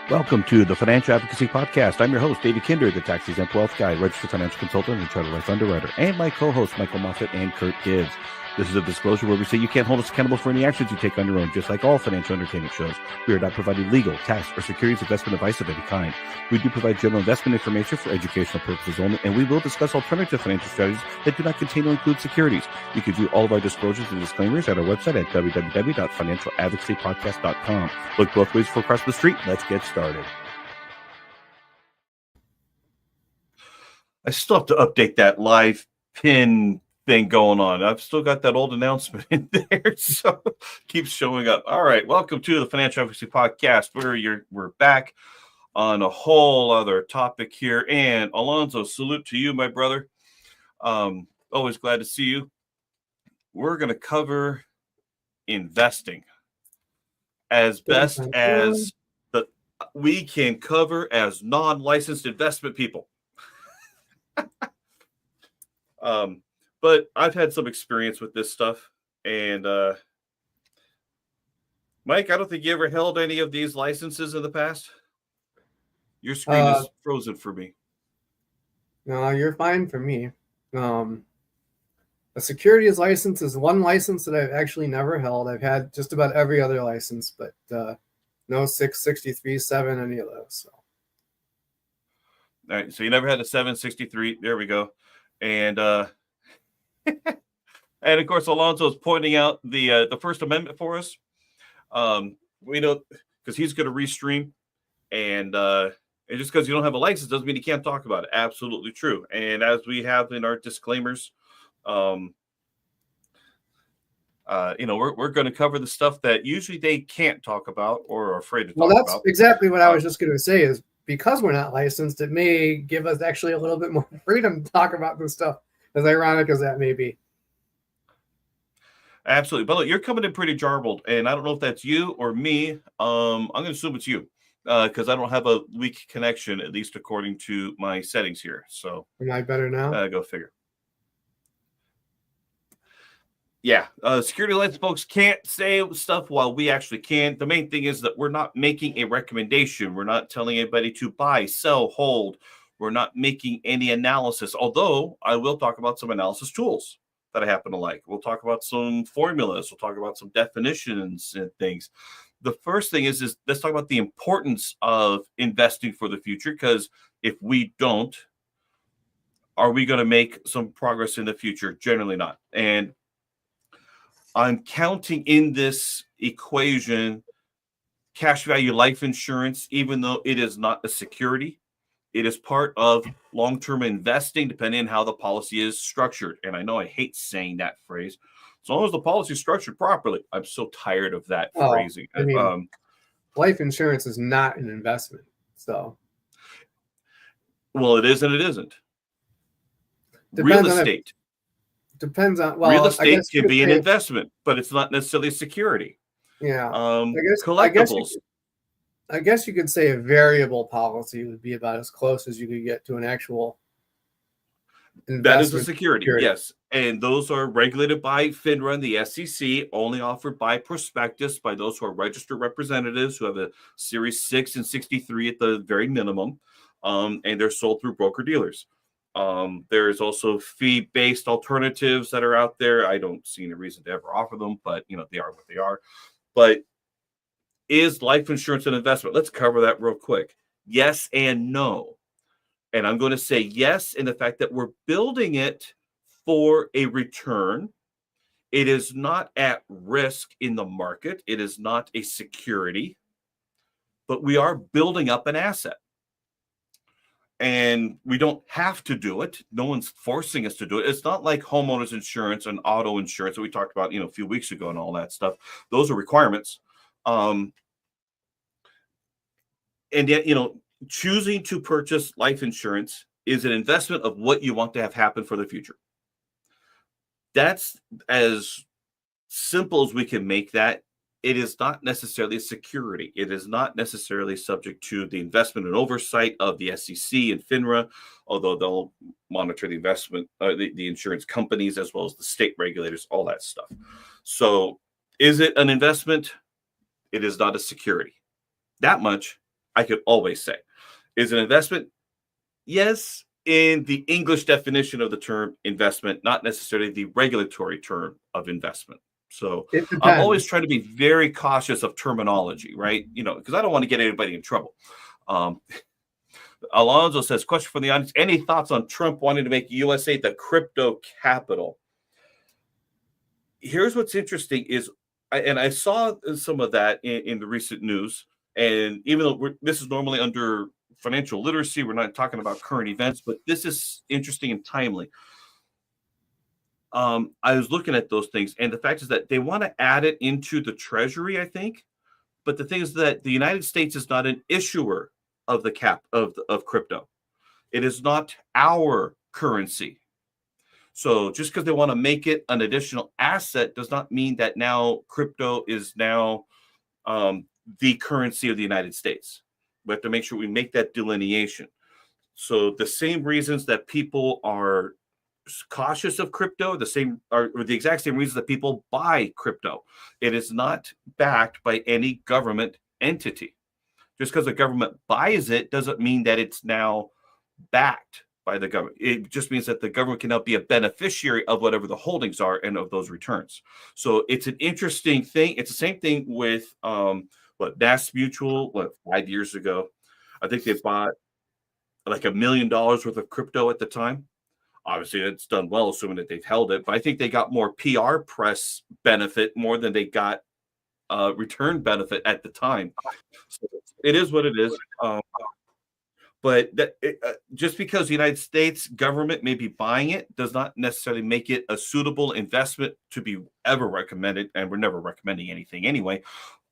Welcome to the Financial Advocacy Podcast. I'm your host, David Kinder, the tax-exempt wealth guy, registered financial consultant, and chartered life underwriter, and my co-hosts, Michael Moffat and Kurt Gibbs. This is a disclosure where we say you can't hold us accountable for any actions you take on your own, just like all financial entertainment shows. We are not providing legal, tax, or securities investment advice of any kind. We do provide general investment information for educational purposes only, and we will discuss alternative financial strategies that do not contain or include securities. You can view all of our disclosures and disclaimers at our website at www.financialadvocacypodcast.com. Look both ways before crossing the street. Let's get started. I still have to update that live pin thing going on. I've still got that old announcement in there, so it keeps showing up. All right, welcome to the Financial Advocacy Podcast. We're back on a whole other topic here. And Alonzo, salute to you, my brother. Always glad to see you. We're going to cover investing as best as we can cover as non-licensed investment people. But I've had some experience with this stuff, and Mike, I don't think you ever held any of these licenses in the past. Your screen is frozen for me. No, you're fine for me. A securities license is one license that I've actually never held. I've had just about every other license, but no 663, 7, any of those. So. All right, so you never had a 763. There we go. And and of course, Alonzo is pointing out the First Amendment for us. We know because he's going to restream, and just because you don't have a license doesn't mean you can't talk about it. Absolutely true. And as we have in our disclaimers, we're going to cover the stuff that usually they can't talk about or are afraid to talk about. Well, that's exactly what I was just going to say is because we're not licensed, it may give us actually a little bit more freedom to talk about this stuff, as ironic as that may be. Absolutely. But look, you're coming in pretty jarbled, and I don't know if that's you or me. I'm going to assume it's you because I don't have a weak connection, at least according to my settings here. So am I better now? Go figure. Yeah, security license folks can't say stuff while we actually can. The main thing is that we're not making a recommendation. We're not telling anybody to buy, sell, hold. We're not making any analysis, although I will talk about some analysis tools that I happen to like. We'll talk about some formulas. We'll talk about some definitions and things. The first thing is let's talk about the importance of investing for the future, because if we don't, are we going to make some progress in the future? Generally not. And I'm counting in this equation cash value life insurance, even though it is not a security. It is part of long-term investing, depending on how the policy is structured. And I know I hate saying that phrase. As long as the policy is structured properly. I'm so tired of that phrasing. I mean, life insurance is not an investment. So, well, it is and it isn't. Real estate. Depends on real estate can be an investment, but it's not necessarily a security. Yeah. Collectibles. I guess you could say a variable policy would be about as close as you could get to an actual investment. That is a security, yes. And those are regulated by FINRA and the SEC, only offered by prospectus by those who are registered representatives who have a Series 6 and 63 at the very minimum, and they're sold through broker-dealers. There's also fee-based alternatives that are out there. I don't see any reason to ever offer them, but they are what they are. But is life insurance an investment? Let's cover that real quick. Yes and no. And I'm going to say yes in the fact that we're building it for a return. It is not at risk in the market. It is not a security, but we are building up an asset. And we don't have to do it. No one's forcing us to do it. It's not like homeowners insurance and auto insurance that we talked about, a few weeks ago and all that stuff. Those are requirements. And yet, choosing to purchase life insurance is an investment of what you want to have happen for the future. That's as simple as we can make that. It is not necessarily a security. It is not necessarily subject to the investment and oversight of the SEC and FINRA, although they'll monitor the investment, the insurance companies, as well as the state regulators, all that stuff. So is it an investment? It is not a security. That much I could always say. Is an investment? Yes, in the English definition of the term investment, not necessarily the regulatory term of investment. So It I'm always depends. trying to be very cautious of terminology, right? Because I don't want to get anybody in trouble. Um, Alonzo says, question from the audience: any thoughts on Trump wanting to make USA the crypto capital? Here's what's interesting is, and I saw some of that in the recent news. And even though this is normally under financial literacy, we're not talking about current events, but this is interesting and timely. I was looking at those things, and the fact is that they want to add it into the treasury, I think. But the thing is that the United States is not an issuer of the of crypto. It is not our currency. So just because they want to make it an additional asset does not mean that now crypto is now the currency of the United States. We have to make sure we make that delineation. So the same reasons that people are cautious of crypto, or the exact same reasons that people buy crypto. It is not backed by any government entity. Just because the government buys it doesn't mean that it's now backed by the government. It just means that the government can now be a beneficiary of whatever the holdings are and of those returns. So it's an interesting thing. It's the same thing with Mass Mutual, 5 years ago. I think they bought like $1 million worth of crypto at the time. Obviously, it's done well, assuming that they've held it. But I think they got more PR press benefit more than they got return benefit at the time. So it is what it is. But just because the United States government may be buying it does not necessarily make it a suitable investment to be ever recommended. And we're never recommending anything anyway.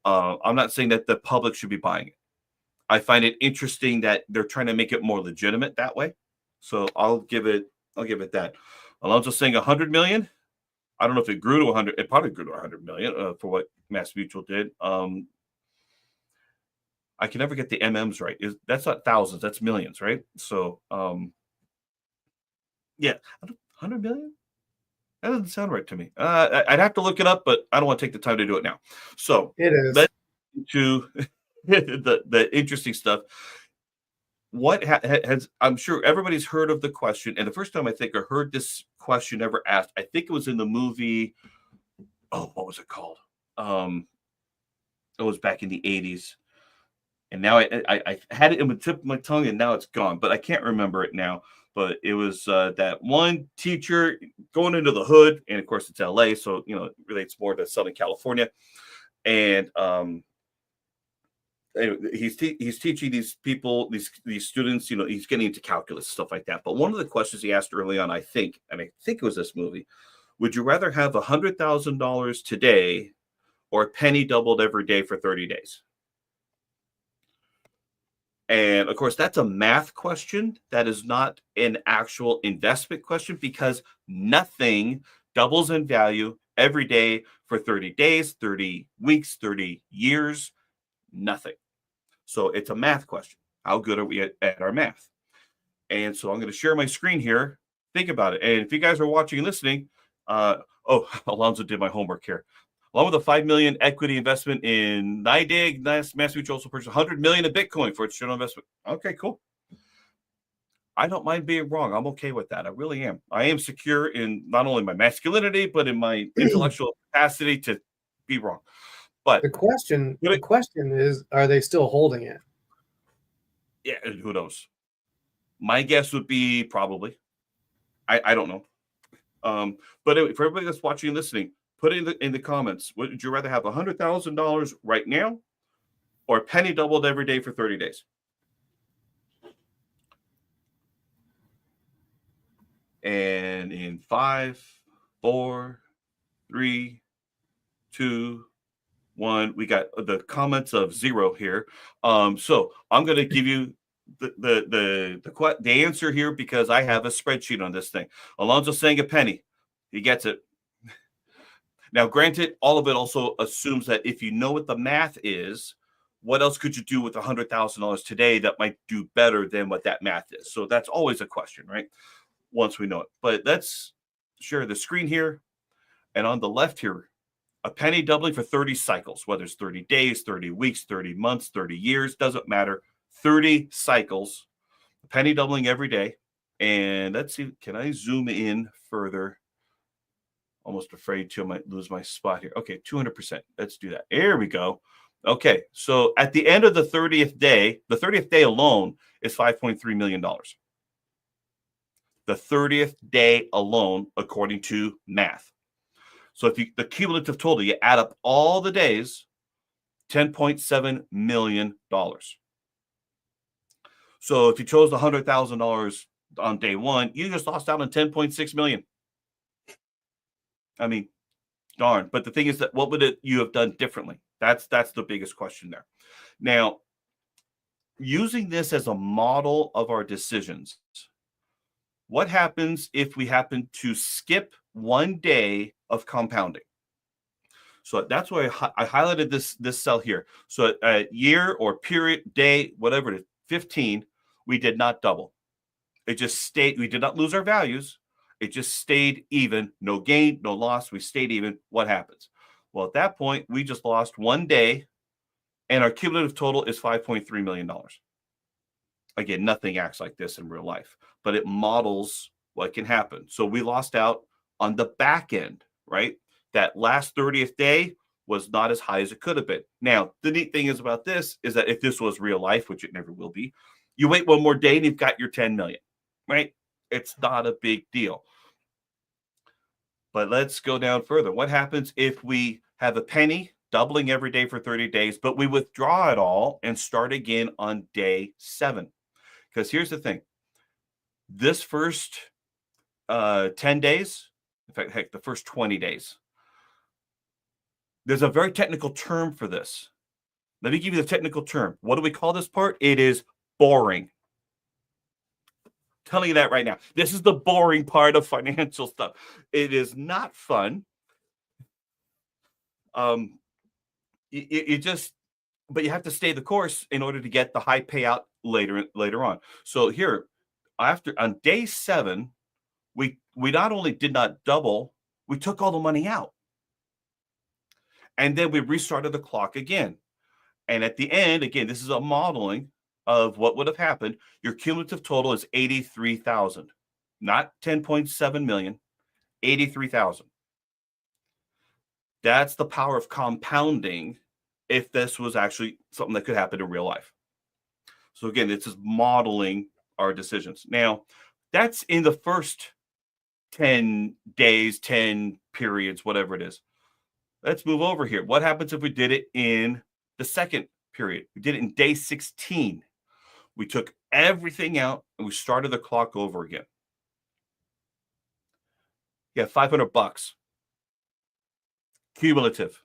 I'm not saying that the public should be buying it. I find it interesting that they're trying to make it more legitimate that way. So I'll give it that. Alonso's saying 100 million. I don't know if it grew to 100. It probably grew to 100 million for what Mass Mutual did. I can never get the MMs right. That's not thousands, that's millions, right? So, yeah, 100 million? That doesn't sound right to me. I'd have to look it up, but I don't want to take the time to do it now. So, It is. let's to the interesting stuff. What has I'm sure everybody's heard of the question, and the first time I think I heard this question ever asked, I think it was in the movie. Oh, what was it called? It was back in the 80s. And now I had it in the tip of my tongue, and now it's gone. But I can't remember it now. But it was that one teacher going into the hood, and of course it's LA, so it relates more to Southern California. And anyway, he's teaching these people, these students, he's getting into calculus, stuff like that. But one of the questions he asked early on, I think it was this movie: would you rather have $100,000 today, or a penny doubled every day for 30 days? And of course, that's a math question. That is not an actual investment question, because nothing doubles in value every day for 30 days, 30 weeks, 30 years, nothing. So it's a math question. How good are we at our math? And so I'm going to share my screen here. Think about it. And if you guys are watching and listening, Alonzo did my homework here. Along with a $5 million equity investment in NYDIG, Mass Mutual also purchased $100 million in Bitcoin for its general investment. Okay, cool. I don't mind being wrong. I'm okay with that. I really am. I am secure in not only my masculinity, but in my intellectual capacity to be wrong. But the question is, are they still holding it? Yeah, who knows? My guess would be probably. I don't know. But anyway, for everybody that's watching and listening, put it in the comments. Would you rather have $100,000 right now, or a penny doubled every day for 30 days? And in 5, 4, 3, 2, 1, we got the comments of 0 here. So I'm going to give you the answer here, because I have a spreadsheet on this thing. Alonzo's saying a penny. He gets it. Now, granted, all of it also assumes that if you know what the math is, what else could you do with $100,000 today that might do better than what that math is? So that's always a question, right? Once we know it. But let's share the screen here. And on the left here, a penny doubling for 30 cycles, whether it's 30 days, 30 weeks, 30 months, 30 years, doesn't matter. 30 cycles, penny doubling every day. And let's see, can I zoom in further? Almost afraid to, I might lose my spot here. Okay, 200%. Let's do that. There we go. Okay, so at the end of the 30th day alone is $5.3 million. The 30th day alone, according to math. So if the cumulative total, you add up all the days, $10.7 million. So if you chose the $100,000 on day one, you just lost out on $10.6 million. I mean, darn. But the thing is that what would you have done differently? That's the biggest question there. Now, using this as a model of our decisions, what happens if we happen to skip one day of compounding? So that's why I highlighted this cell here. So a year or period, day, whatever it is, 15, we did not double. It just stayed. We did not lose our values. It just stayed even. No gain, no loss. We stayed even. What happens? Well, at that point, we just lost one day, and our cumulative total is $5.3 million. Again, nothing acts like this in real life, but it models what can happen. So we lost out on the back end, right? That last 30th day was not as high as it could have been. Now, the neat thing is about this is that if this was real life, which it never will be, you wait one more day and you've got your 10 million, right? It's not a big deal. But let's go down further. What happens if we have a penny doubling every day for 30 days, but we withdraw it all and start again on day 7? Because here's the thing. This first 10 days, in fact, heck, the first 20 days, there's a very technical term for this. Let me give you the technical term. What do we call this part? It is boring. Telling you that right now. This is the boring part of financial stuff. It is not fun. You just, but you have to stay the course in order to get the high payout later on. So here, on day 7, we not only did not double, we took all the money out. And then we restarted the clock again. And at the end, again, this is a modeling of what would have happened. Your cumulative total is 83,000, not 10.7 million, 83,000. That's the power of compounding if this was actually something that could happen in real life. So again, this is modeling our decisions. Now, that's in the first 10 days, 10 periods, whatever it is. Let's move over here. What happens if we did it in the second period? We did it in day 16. We took everything out and we started the clock over again. Yeah, $500 cumulative.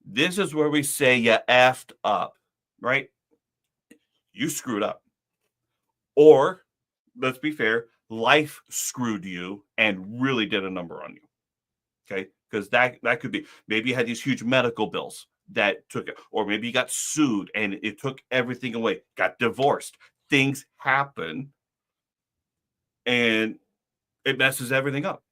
This is where we say you effed up, right? You screwed up. Or, let's be fair, life screwed you and really did a number on you. Okay, because that could be, maybe you had these huge medical bills that took it, or maybe you got sued and it took everything away, got divorced. Things happen and it messes everything up.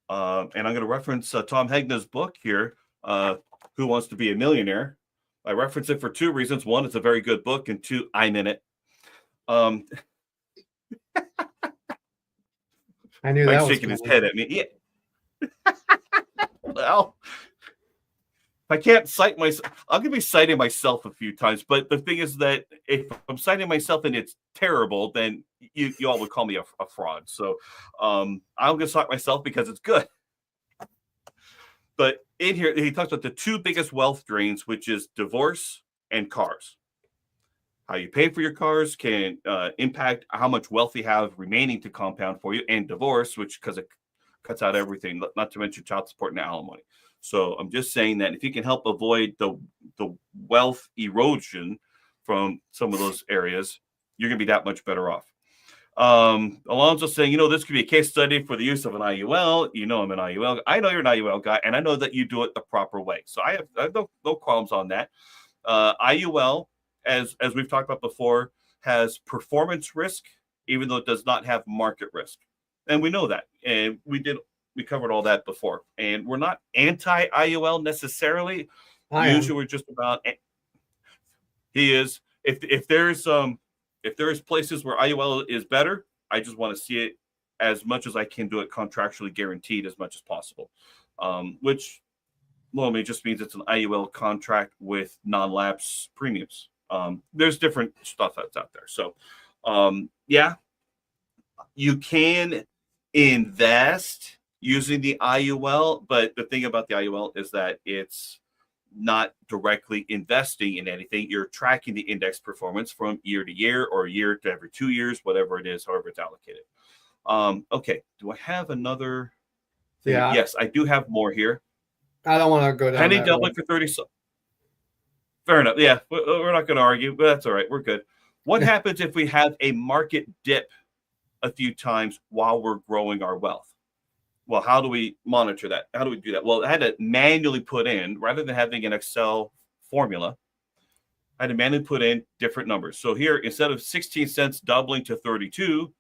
And I'm going to reference Tom Hegna's book here, Who Wants to Be a Millionaire. I reference it for 2 reasons. One, it's a very good book, and 2, I'm in it. I knew that was shaking his head at me. Yeah. Well, if I can't cite myself, I'm going to be citing myself a few times. But the thing is that if I'm citing myself and it's terrible, then you all would call me a fraud. So I'm going to cite myself because it's good. But in here, he talks about the 2 biggest wealth drains, which is divorce and cars. How you pay for your cars can impact how much wealth you have remaining to compound for you, and divorce, which because it cuts out everything, not to mention child support and alimony. So I'm just saying that if you can help avoid the wealth erosion from some of those areas, you're going to be that much better off. Alonzo's saying, this could be a case study for the use of an IUL. I'm an IUL. I know you're an IUL guy, and I know that you do it the proper way. So I have no qualms on that. IUL, as we've talked about before, has performance risk, even though it does not have market risk. And we know that. And we covered all that before. And we're not anti-IUL necessarily. Usually we're just about, He is. If there's places where IUL is better, I just want to see it as much as I can do it contractually guaranteed as much as possible, which normally just means it's an IUL contract with non-lapse premiums. There's different stuff that's out there. So, yeah, you can invest using the IUL, but the thing about the IUL is that it's not directly investing in anything. You're tracking the index performance from year to year or year to every 2 years, whatever it is, however it's allocated. Okay, do I have another thing? Yeah. Yes, I do have more here. I don't want to go down Penny that doubling road. for 30. Fair enough. Yeah, we're not going to argue, but that's all right. We're good. What happens if we have a market dip a few times while we're growing our wealth? Well, how do we monitor that? How do we do that? Well, I had to manually put in, rather than having an Excel formula, I had to manually put in different numbers. So here, instead of 16 cents doubling to 32,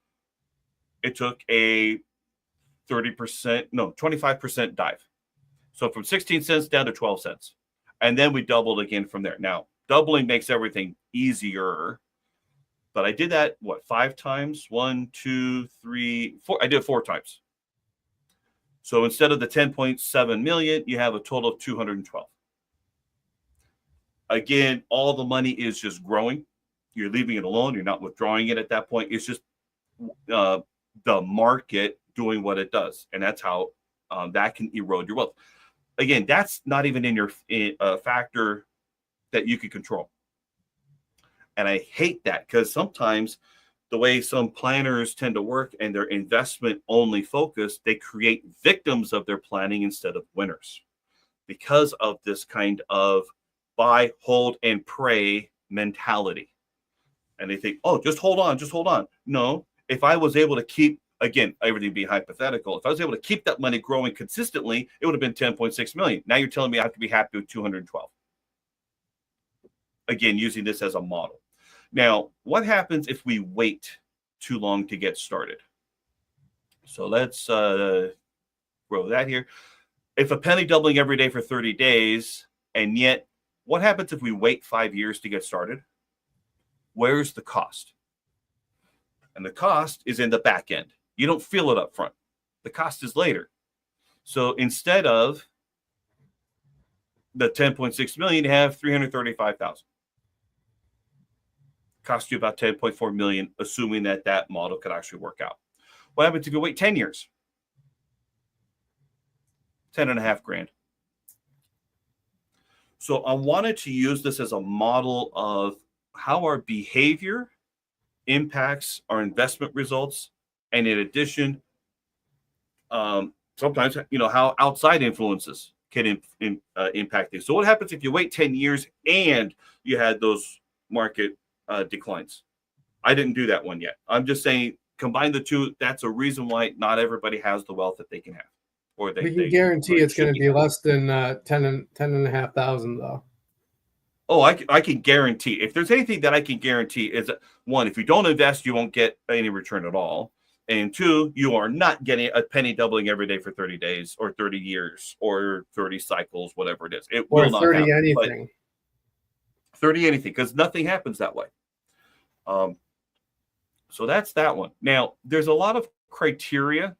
it took a 25% dive. So from 16 cents down to 12 cents. And then we doubled again from there. Now, doubling makes everything easier. But I did that, 5 times? 1, 2, 3, 4. I did it 4 times. So instead of the 10.7 million, you have a total of 212. Again, all the money is just growing. You're leaving it alone. You're not withdrawing it at that point. It's just the market doing what it does. And that's how that can erode your wealth. Again, that's not even in your factor that you can control. And I hate that because sometimes the way some planners tend to work and their investment only focus, they create victims of their planning instead of winners because of this kind of buy, hold, and pray mentality. And they think, oh, just hold on. No, if I was able to keep, again, everything being hypothetical, if I was able to keep that money growing consistently, it would have been 10.6 million. Now you're telling me I have to be happy with 212. Again, using this as a model. Now, what happens if we wait too long to get started? So let's grow that here. If a penny doubling every day for 30 days, and yet what happens if we wait 5 years to get started? Where's the cost? And the cost is in the back end. You don't feel it up front. The cost is later. So instead of the 10.6 million, you have 335,000. Cost you about 10.4 million, assuming that model could actually work out. What happens if you wait 10 years? 10.5 grand. So I wanted to use this as a model of how our behavior impacts our investment results. And in addition, sometimes, how outside influences can impact things. So what happens if you wait 10 years and you had those market declines? I didn't do that one yet. I'm just saying, combine the two. That's a reason why not everybody has the wealth that they can have. Or we can guarantee it's going to be less than 10,500 though. Oh, I can guarantee. If there's anything that I can guarantee is that, one, if you don't invest, you won't get any return at all. And 2, you are not getting a penny doubling every day for 30 days or 30 years or 30 cycles, whatever it is. It will not 30 happen. anything. 30 anything, because nothing happens that way. So that's that one. Now, there's a lot of criteria.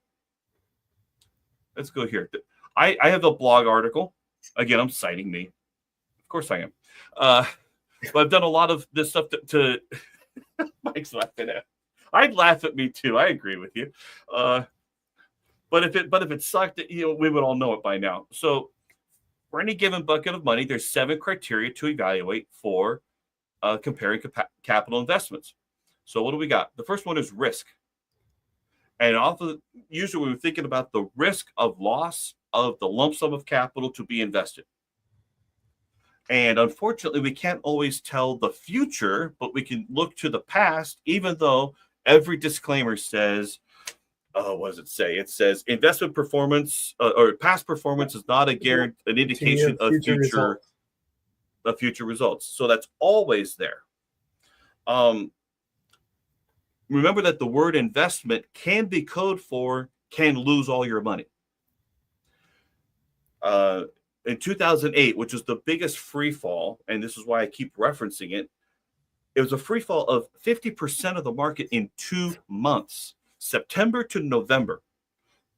Let's go here. I have a blog article. Again, I'm citing me. Of course I am. But I've done a lot of this stuff to Mike's laughing at. I'd laugh at me too. I agree with you. But if it sucked, we would all know it by now. So for any given bucket of money, there's 7 criteria to evaluate for comparing capital investments. So what do we got? The first one is risk. And usually we're thinking about the risk of loss of the lump sum of capital to be invested. And unfortunately, we can't always tell the future, but we can look to the past, even though every disclaimer says, what does it say? It says investment performance or past performance is not an indication of future results. So that's always there. Remember that the word investment can be code for can lose all your money. In 2008, which is the biggest free fall, and this is why I keep referencing it, It was a free fall of 50% of the market in 2 months, September to November.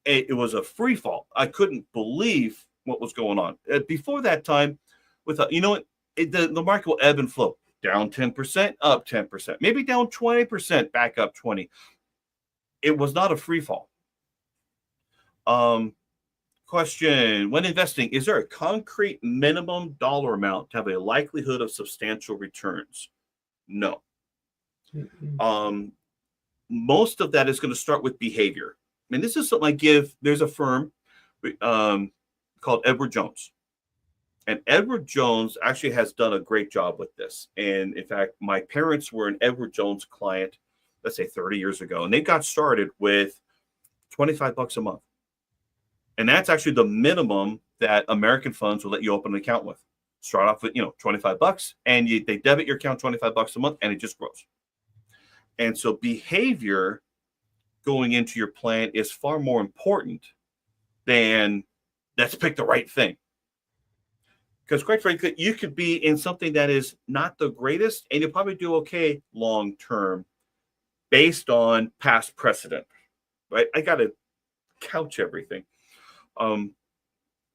It was a free fall. I couldn't believe what was going on. Before that time, you know what, the market will ebb and flow. Down 10%, up 10%, maybe down 20%, back up 20. It was not a free fall. Question: when investing, is there a concrete minimum dollar amount to have a likelihood of substantial returns? No. Most of that is going to start with behavior. And this is something I give. There's a firm called Edward Jones. And Edward Jones actually has done a great job with this. And in fact, my parents were an Edward Jones client, let's say 30 years ago. And they got started with $25 a month. And that's actually the minimum that American funds will let you open an account with. Start off with, $25, and they debit your account $25 a month, and it just grows. And so behavior going into your plan is far more important than let's pick the right thing. Because quite frankly, you could be in something that is not the greatest, and you'll probably do okay long term based on past precedent, right? I got to couch everything.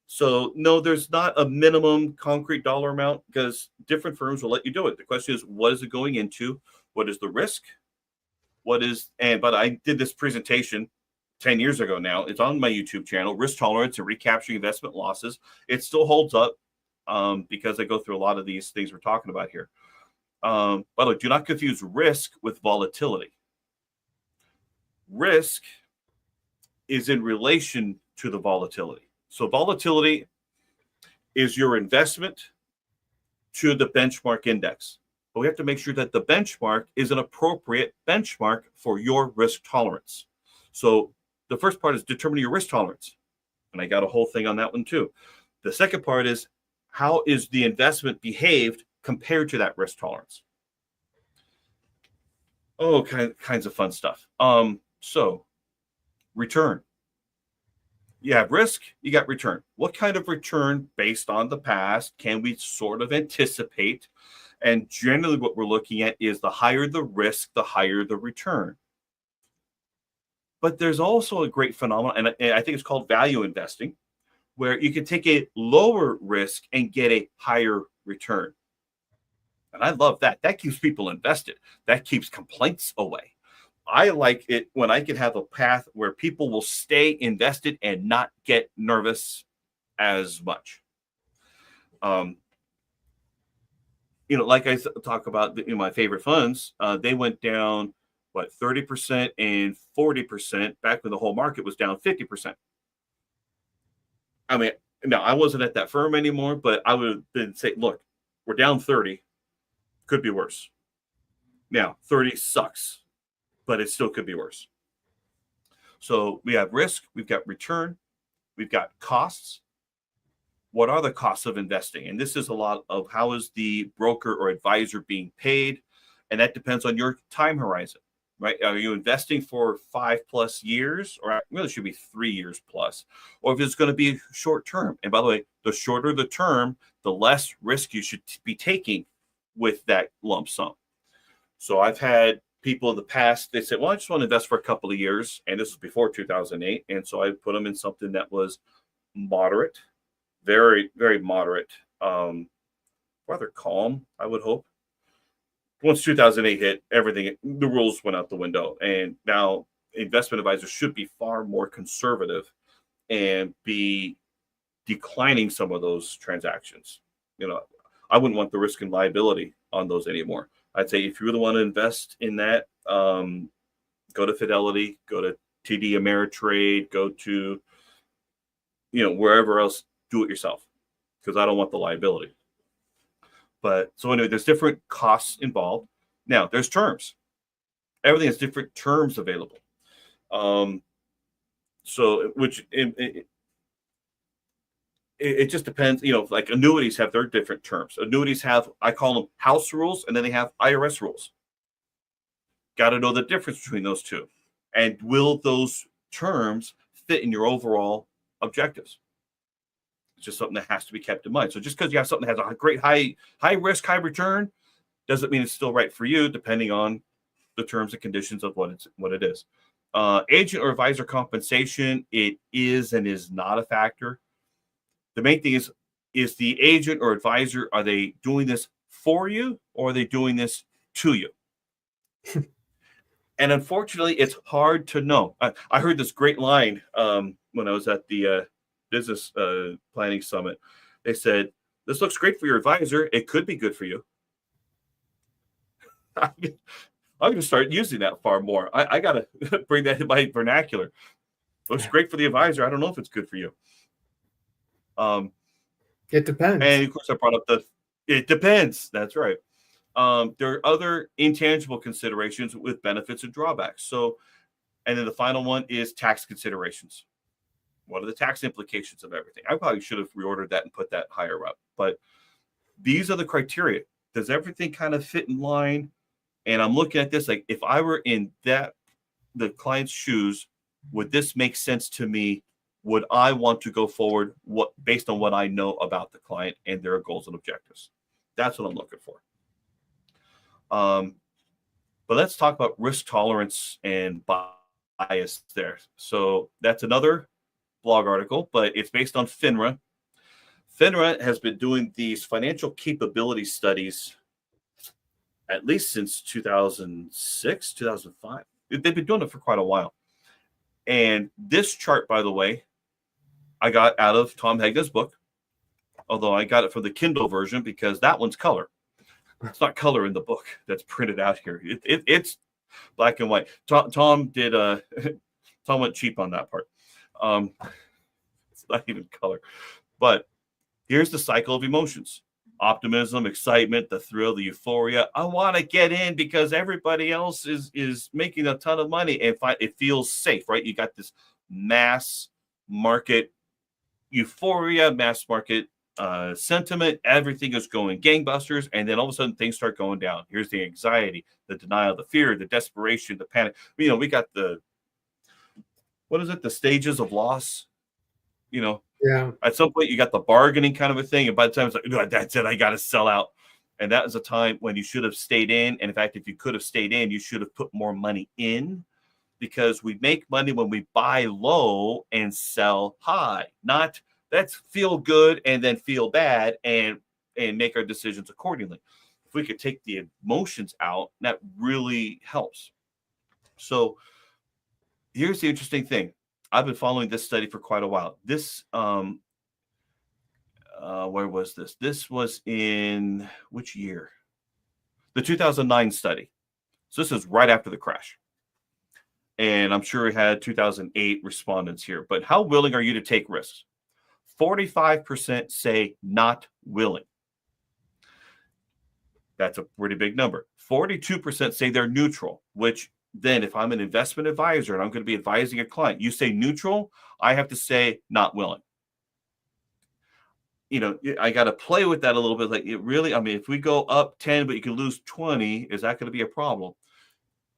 So no, there's not a minimum concrete dollar amount because different firms will let you do it. The question is, what is it going into? What is the risk? But I did this presentation 10 years ago now. It's on my YouTube channel, Risk Tolerance and Recapturing Investment Losses. It still holds up because I go through a lot of these things we're talking about here. By the way, do not confuse risk with volatility. Risk is in relation to the volatility. So volatility is your investment to the benchmark index. But we have to make sure that the benchmark is an appropriate benchmark for your risk tolerance. So the first part is determining your risk tolerance. And I got a whole thing on that one too. The second part is how is the investment behaved compared to that risk tolerance? Oh, kinds of fun stuff. So return. You have risk, you got return. What kind of return based on the past can we sort of anticipate? And generally what we're looking at is the higher the risk, the higher the return. But there's also a great phenomenon, and I think it's called value investing, where you can take a lower risk and get a higher return. And I love that. That keeps people invested. That keeps complaints away. I like it when I can have a path where people will stay invested and not get nervous as much. Like I talk about my favorite funds, they went down, 30% and 40% back when the whole market was down 50%. I mean, now I wasn't at that firm anymore, but I would have been saying, look, we're down 30, could be worse. Now, 30 sucks, but it still could be worse. So we have risk, we've got return, we've got costs. What are the costs of investing? And this is a lot of how is the broker or advisor being paid? And that depends on your time horizon, right? Are you investing for 5+ years, or it really should be 3 years plus, or if it's going to be short term? And by the way, the shorter the term, the less risk you should be taking with that lump sum. So I've had people in the past, they said, well, I just want to invest for a couple of years. And this was before 2008. And so I put them in something that was moderate, very, very moderate, rather calm, I would hope. Once 2008 hit, the rules went out the window. And now investment advisors should be far more conservative and be declining some of those transactions. I wouldn't want the risk and liability on those anymore. I'd say if you really want to invest in that, go to Fidelity, go to TD Ameritrade, go to, wherever else, do it yourself, because I don't want the liability. But so anyway, there's different costs involved. Now there's terms. Everything has different terms available. So which it just depends, like annuities have their different terms. Annuities have, I call them house rules, and then they have IRS rules. Got to know the difference between those two. And will those terms fit in your overall objectives? It's just something that has to be kept in mind. So just because you have something that has a great high risk, high return Doesn't mean it's still right for you, depending on the terms and conditions of what it is. Agent or advisor compensation, it is and is not a factor. The main thing is the agent or advisor, are they doing this for you or are they doing this to you? And unfortunately, it's hard to know. I heard this great line when I was at the business planning summit. They said, "This looks great for your advisor. It could be good for you." I'm going to start using that far more. I got to bring that in my vernacular. Looks great for the advisor. I don't know if it's good for you. It depends. And of course, I brought up it depends. That's right. There are other intangible considerations with benefits and drawbacks. So, and then the final one is tax considerations. What are the tax implications of everything? I probably should have reordered that and put that higher up. But these are the criteria. Does everything kind of fit in line? And I'm looking at this like, if I were in the client's shoes, would this make sense to me? Would I want to go forward based on what I know about the client and their goals and objectives? That's what I'm looking for. But let's talk about risk tolerance and bias there. So that's another blog article, but it's based on FINRA. FINRA has been doing these financial capability studies at least since 2006, 2005. They've been doing it for quite a while. And this chart, by the way, I got out of Tom Hegna's book, although I got it for the Kindle version because that one's color. It's not color in the book that's printed out here. It's black and white. Tom went cheap on that part. It's not even color. But here's the cycle of emotions: optimism, excitement, the thrill, the euphoria. I want to get in because everybody else is making a ton of money and it feels safe, right? You got this mass market euphoria, mass market sentiment. Everything is going gangbusters, and then all of a sudden things start going down. Here's the anxiety, the denial, the fear, the desperation, the panic. We got the stages of loss. Yeah. At some point you got the bargaining kind of a thing, and by the time it's like, no, that's it, I got to sell out. And that was a time when you should have stayed in. And in fact, if you could have stayed in, you should have put more money in, because we make money when we buy low and sell high. Not let's feel good and then feel bad and make our decisions accordingly. If we could take the emotions out, that really helps. So here's the interesting thing. I've been following this study for quite a while. This, where was this? This was in which year? The 2009 study. So this is right after the crash. And I'm sure it had 2008 respondents here. But how willing are you to take risks? 45% say not willing. That's a pretty big number. 42% say they're neutral, which then if I'm an investment advisor and I'm going to be advising a client, you say neutral, I have to say not willing. I got to play with that a little bit. Like it really, if we go up 10, but you can lose 20, is that going to be a problem?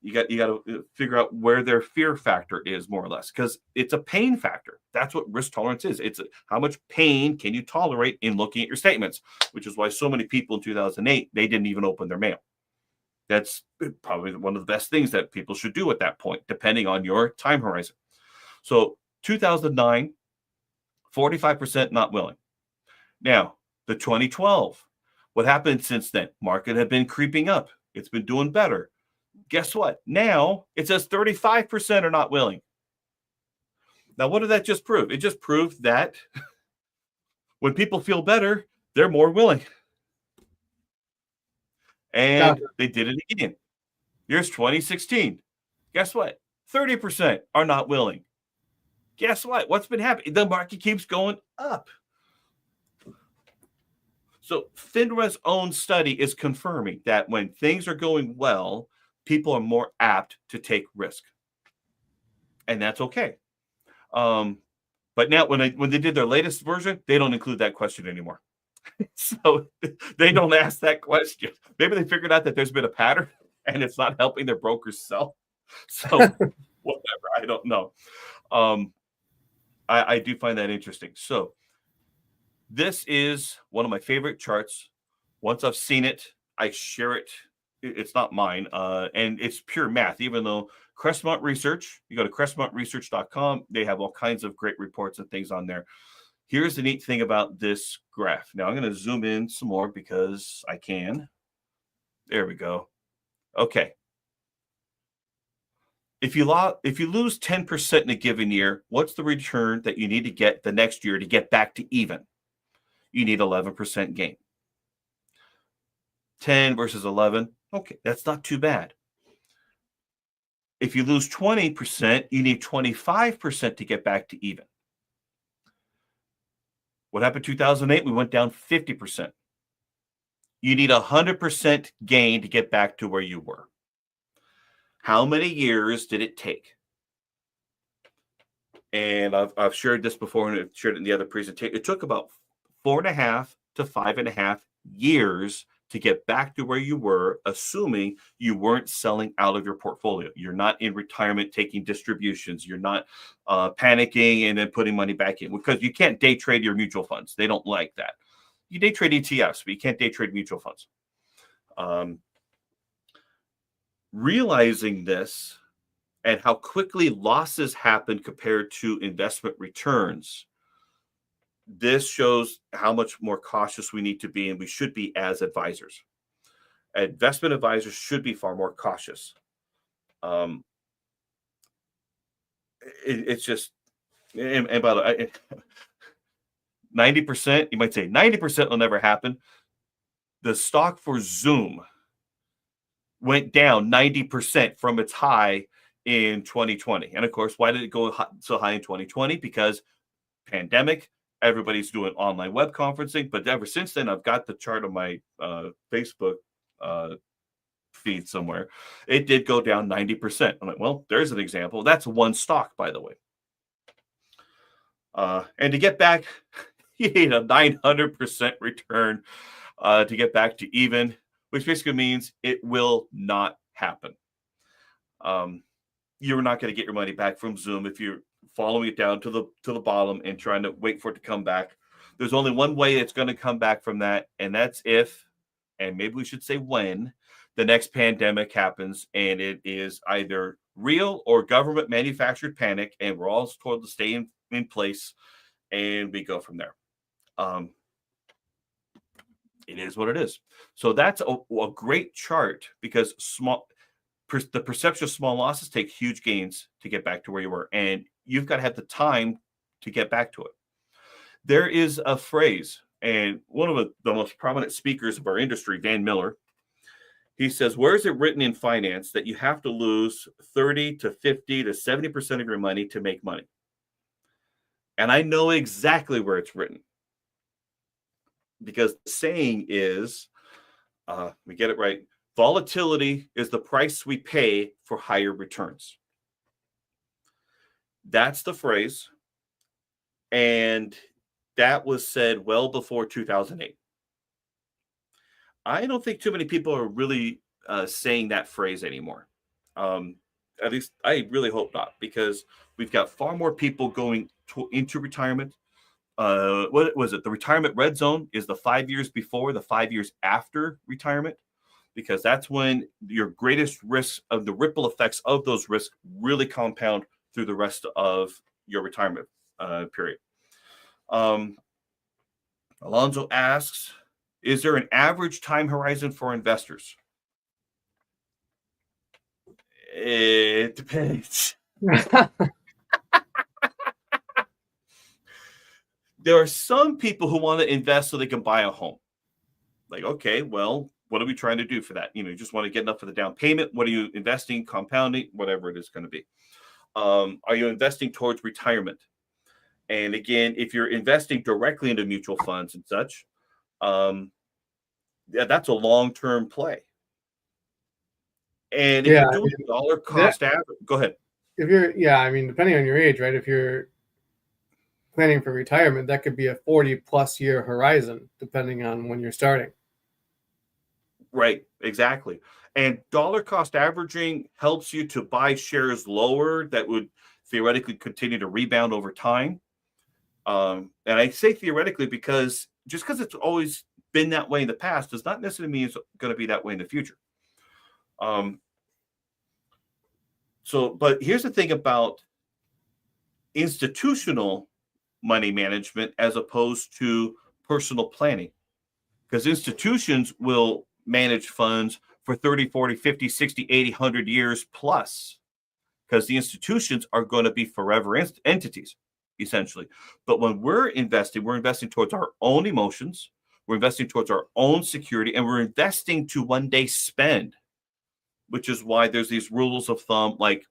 You got to figure out where their fear factor is, more or less, because it's a pain factor. That's what risk tolerance is. It's how much pain can you tolerate in looking at your statements, which is why so many people in 2008, they didn't even open their mail. That's probably one of the best things that people should do at that point, depending on your time horizon. So 2009, 45% not willing. Now, the 2012, what happened since then? Market had been creeping up. It's been doing better. Guess what? Now it says 35% are not willing. Now, what did that just prove? It just proved that when people feel better, they're more willing. And they did it again. Here's 2016. Guess what? 30% are not willing. Guess what? What's been happening? The market keeps going up. So FINRA's own study is confirming that when things are going well, people are more apt to take risk. And that's okay. But now when they did their latest version, they don't include that question anymore. So they don't ask that question. Maybe they figured out that there's been a pattern and it's not helping their brokers sell. So whatever, I don't know. I do find that interesting. So this is one of my favorite charts. Once I've seen it, I share it. It's not mine, and it's pure math. Even though Crestmont Research, you go to crestmontresearch.com, they have all kinds of great reports and things on there. Here's the neat thing about this graph. Now I'm going to zoom in some more because I can. There we go. Okay. If you lose 10% in a given year, what's the return that you need to get the next year to get back to even? You need 11% gain. 10 versus 11. Okay, that's not too bad. If you lose 20%, you need 25% to get back to even. What happened in 2008? We went down 50%. You need 100% gain to get back to where you were. How many years did it take? And I've shared this before, and I've shared it in the other presentation. It took about 4.5 to 5.5 years to get back to where you were, assuming you weren't selling out of your portfolio. You're not in retirement taking distributions. You're not panicking and then putting money back in, because you can't day trade your mutual funds. They don't like that. You day trade ETFs, but you can't day trade mutual funds. Realizing this and how quickly losses happen compared to investment returns, this shows how much more cautious we need to be, and we should be as advisors. Investment advisors should be far more cautious. It's just, and by the way, 90%, you might say 90% will never happen. The stock for Zoom went down 90% from its high in 2020. And of course, why did it go so high in 2020? Because pandemic, everybody's doing online web conferencing. But ever since then, I've got the chart on my Facebook feed somewhere. It did go down 90%. I'm like, well, there's an example. That's one stock, by the way. And to get back, you need a 900% return to get back to even, which basically means it will not happen. You're not going to get your money back from Zoom if you're following it down to the bottom and trying to wait for it to come back. There's only one way it's going to come back from that, and that's if, and maybe we should say when, the next pandemic happens, and it is either real or government manufactured panic, and we're all told to stay in place, and we go from there. It is what it is. So that's a great chart, because the perception of small losses take huge gains to get back to where you were, and you've got to have the time to get back to it. There is a phrase, and one of the most prominent speakers of our industry, Van Miller, he says, where is it written in finance that you have to lose 30 to 50 to 70% of your money to make money? And I know exactly where it's written, because the saying is, we get it right, volatility is the price we pay for higher returns. That's the phrase. And that was said well before 2008. I don't think too many people are really saying that phrase anymore. At least I really hope not, because we've got far more people going into retirement. What was it? The retirement red zone is the 5 years before, the 5 years after retirement, because that's when your greatest risk of the ripple effects of those risks really compound through the rest of your retirement period. Alonzo asks, is there an average time horizon for investors? It depends. There are some people who want to invest so they can buy a home. Like, okay, well, what are we trying to do for that? You just want to get enough for the down payment. What are you investing, compounding, whatever it is going to be? Are you investing towards retirement? And again, if you're investing directly into mutual funds and such, that's a long-term play. And if you're doing dollar cost average, go ahead. If you're, depending on your age, right? If you're planning for retirement, that could be a 40+ year horizon, depending on when you're starting. Right, exactly. And dollar cost averaging helps you to buy shares lower that would theoretically continue to rebound over time. And I say theoretically because just because it's always been that way in the past does not necessarily mean it's going to be that way in the future. But here's the thing about institutional money management as opposed to personal planning, because institutions will manage funds for 30, 40, 50, 60, 80, 100 years plus, because the institutions are going to be forever entities, essentially. But when we're investing towards our own emotions, we're investing towards our own security, and we're investing to one day spend, which is why there's these rules of thumb, like,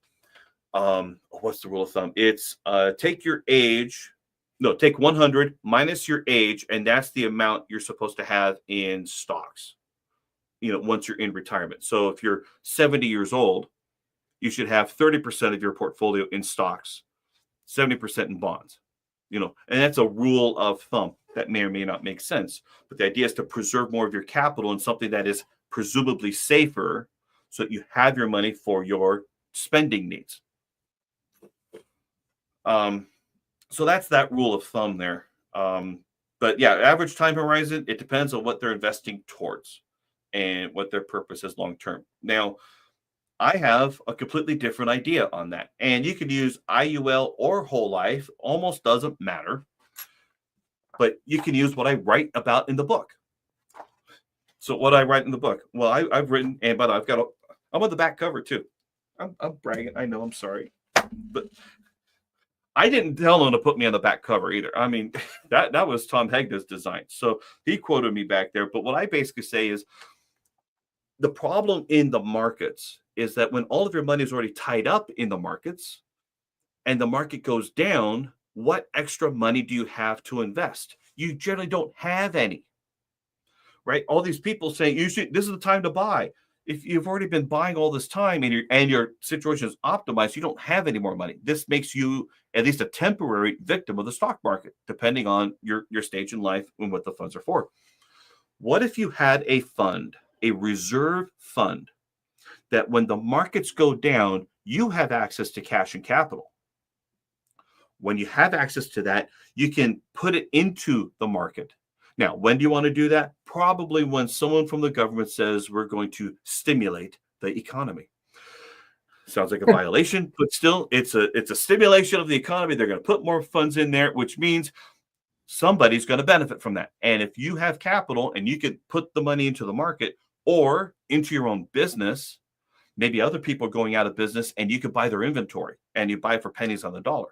what's the rule of thumb? It's take 100 minus your age, and that's the amount you're supposed to have in stocks, once you're in retirement. So if you're 70 years old, you should have 30% of your portfolio in stocks, 70% in bonds, and that's a rule of thumb. That may or may not make sense, but the idea is to preserve more of your capital in something that is presumably safer, so that you have your money for your spending needs. So that's that rule of thumb there. But yeah, average time horizon, it depends on what they're investing towards and what their purpose is long term. Now, I have a completely different idea on that. And you can use IUL or whole life, almost doesn't matter. But you can use what I write about in the book. So what I write in the book, well, I've written, and by the way, I'm on the back cover too. I'm bragging. I know, I'm sorry. But I didn't tell him to put me on the back cover either. I mean, that was Tom Hegna's design. So he quoted me back there. But what I basically say is the problem in the markets is that when all of your money is already tied up in the markets and the market goes down, what extra money do you have to invest? You generally don't have any, right? All these people saying, this is the time to buy. If you've already been buying all this time and your situation is optimized, you don't have any more money. This makes you at least a temporary victim of the stock market, depending on your stage in life and what the funds are for. What if you had a fund, a reserve fund, that when the markets go down, you have access to cash and capital? When you have access to that, you can put it into the market. Now, when do you want to do that? Probably when someone from the government says we're going to stimulate the economy. Sounds like a violation, but still, it's a stimulation of the economy. They're going to put more funds in there, which means somebody's going to benefit from that. And if you have capital and you could put the money into the market or into your own business, maybe other people are going out of business and you could buy their inventory and you buy it for pennies on the dollar.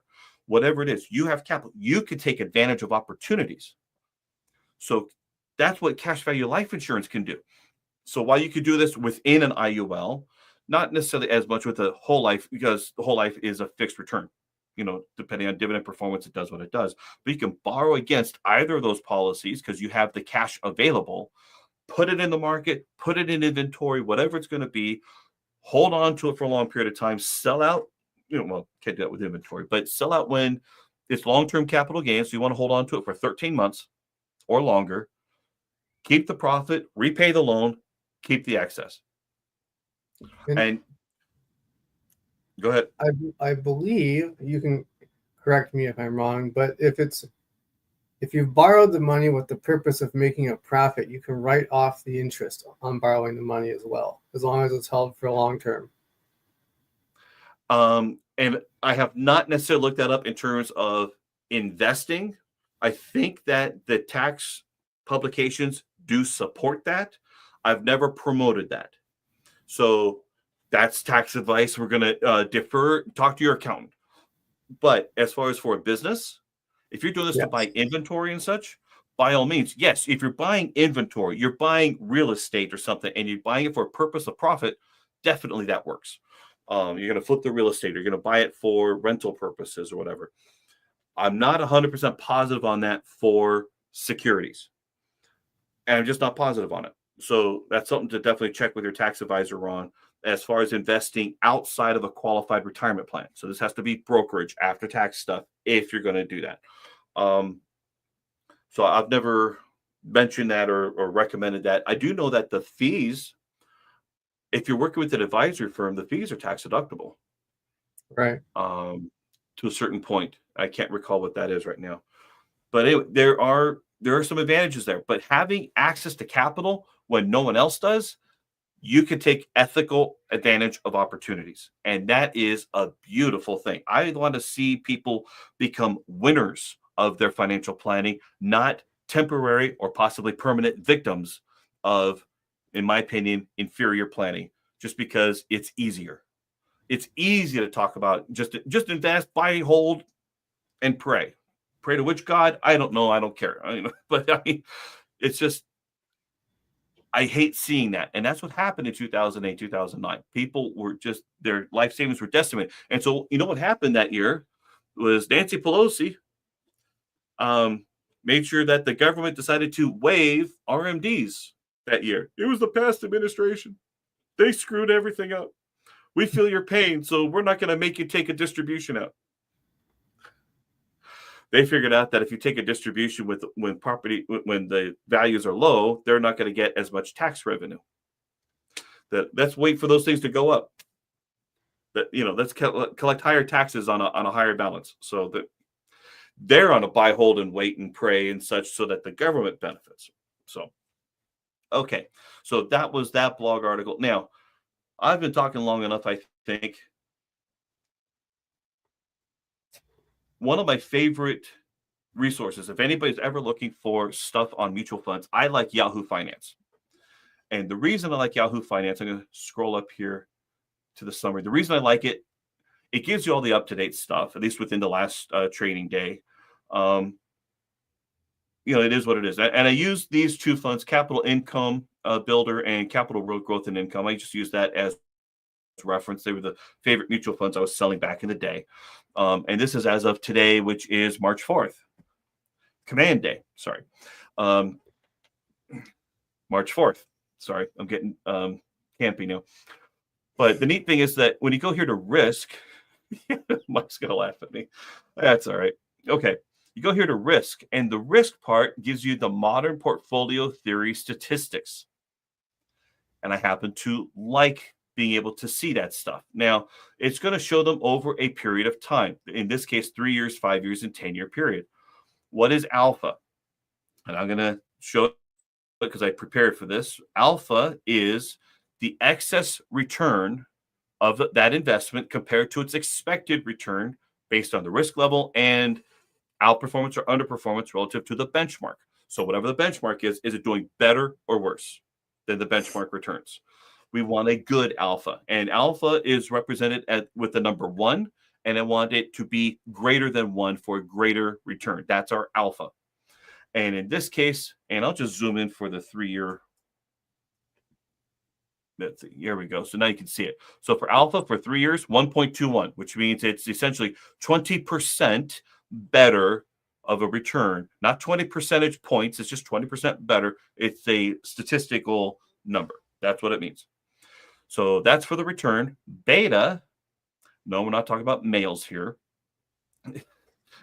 Whatever it is, you have capital. You could take advantage of opportunities. So that's what cash value life insurance can do. So while you could do this within an IUL, not necessarily as much with a whole life, because the whole life is a fixed return. Depending on dividend performance, it does what it does. But you can borrow against either of those policies because you have the cash available, put it in the market, put it in inventory, whatever it's going to be, hold on to it for a long period of time, sell out. Can't do that with inventory, but sell out when it's long-term capital gains. So you want to hold on to it for 13 months or longer, keep the profit, repay the loan, keep the excess. And go ahead. I believe, you can correct me if I'm wrong, but if you've borrowed the money with the purpose of making a profit, you can write off the interest on borrowing the money as well, as long as it's held for long term. And I have not necessarily looked that up in terms of investing. I think that the tax publications do support that. I've never promoted that. So that's tax advice. We're going to defer, talk to your accountant. But as far as for a business, if you're doing this to buy inventory and such, by all means, yes, if you're buying inventory, you're buying real estate or something, and you're buying it for a purpose of profit, definitely that works. You're going to flip the real estate. You're going to buy it for rental purposes or whatever. I'm not 100% positive on that for securities. And I'm just not positive on it. So that's something to definitely check with your tax advisor on as far as investing outside of a qualified retirement plan. So this has to be brokerage, after tax stuff, if you're going to do that. So I've never mentioned that or recommended that. I do know that the fees, if you're working with an advisory firm, the fees are tax deductible. Right. To a certain point. I can't recall what that is right now. But anyway, there are there are some advantages there. But having access to capital when no one else does, you can take ethical advantage of opportunities. And that is a beautiful thing. I want to see people become winners of their financial planning, not temporary or possibly permanent victims of, in my opinion, inferior planning, just because it's easier. It's easy to talk about just invest, buy, hold, and pray. Pray to which God? I don't know. I don't care. But I mean, it's just, I hate seeing that. And that's what happened in 2008, 2009. People were just, their life savings were decimated. And so, you know what happened that year was Nancy Pelosi made sure that the government decided to waive RMDs that year. It was the past administration. They screwed everything up. We feel your pain, so we're not going to make you take a distribution out. They figured out that if you take a distribution when the values are low, they're not going to get as much tax revenue. Let's wait for those things to go up. Let's collect higher taxes on a higher balance, so that they're on a buy, hold, and wait and pray and such, so that the government benefits. So, okay, so that was that blog article. Now, I've been talking long enough, I think. One of my favorite resources, if anybody's ever looking for stuff on mutual funds, I like Yahoo Finance. And the reason I like Yahoo Finance, I'm going to scroll up here to the summary. The reason I like it, it gives you all the up-to-date stuff, at least within the last trading day. It is what it is. And I use these two funds, Capital Income Builder and Capital Growth and Income. I just use that as reference. They were the favorite mutual funds I was selling back in the day. And this is as of today, which is March 4th. Command Day. Sorry. March 4th. Sorry. I'm getting campy now. But the neat thing is that when you go here to risk, Mike's going to laugh at me. That's all right. Okay. You go here to risk, and the risk part gives you the modern portfolio theory statistics. And I happen to like being able to see that stuff. Now, it's going to show them over a period of time. In this case, 3 years, 5 years, and 10-year period. What is alpha? And I'm going to show it because I prepared for this. Alpha is the excess return of that investment compared to its expected return based on the risk level and outperformance or underperformance relative to the benchmark. So whatever the benchmark is it doing better or worse than the benchmark returns? We want a good alpha, and alpha is represented with the number 1, and I want it to be greater than 1 for a greater return. That's our alpha. And in this case, and I'll just zoom in for the 3-year. Here we go. So now you can see it. So for alpha for 3 years, 1.21, which means it's essentially 20% better of a return, not 20 percentage points. It's just 20% better. It's a statistical number. That's what it means. So that's for the return. Beta, no, we're not talking about males here.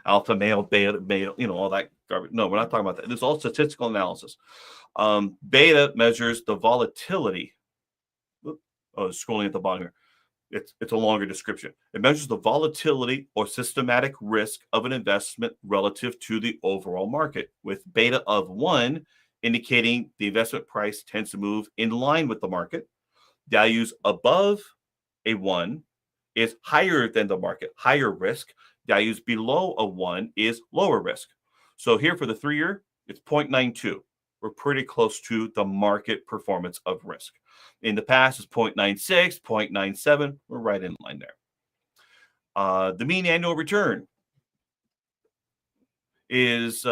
Alpha male, beta male, all that garbage. No, we're not talking about that. This is all statistical analysis. Beta measures the volatility. Scrolling at the bottom here. It's a longer description. It measures the volatility or systematic risk of an investment relative to the overall market, with beta of 1 indicating the investment price tends to move in line with the market. Values above a 1 is higher than the market, higher risk. Values below a 1 is lower risk. So here for the 3-year, it's 0.92. We're pretty close to the market performance of risk. In the past, it's 0.96, 0.97. We're right in line there. The mean annual return is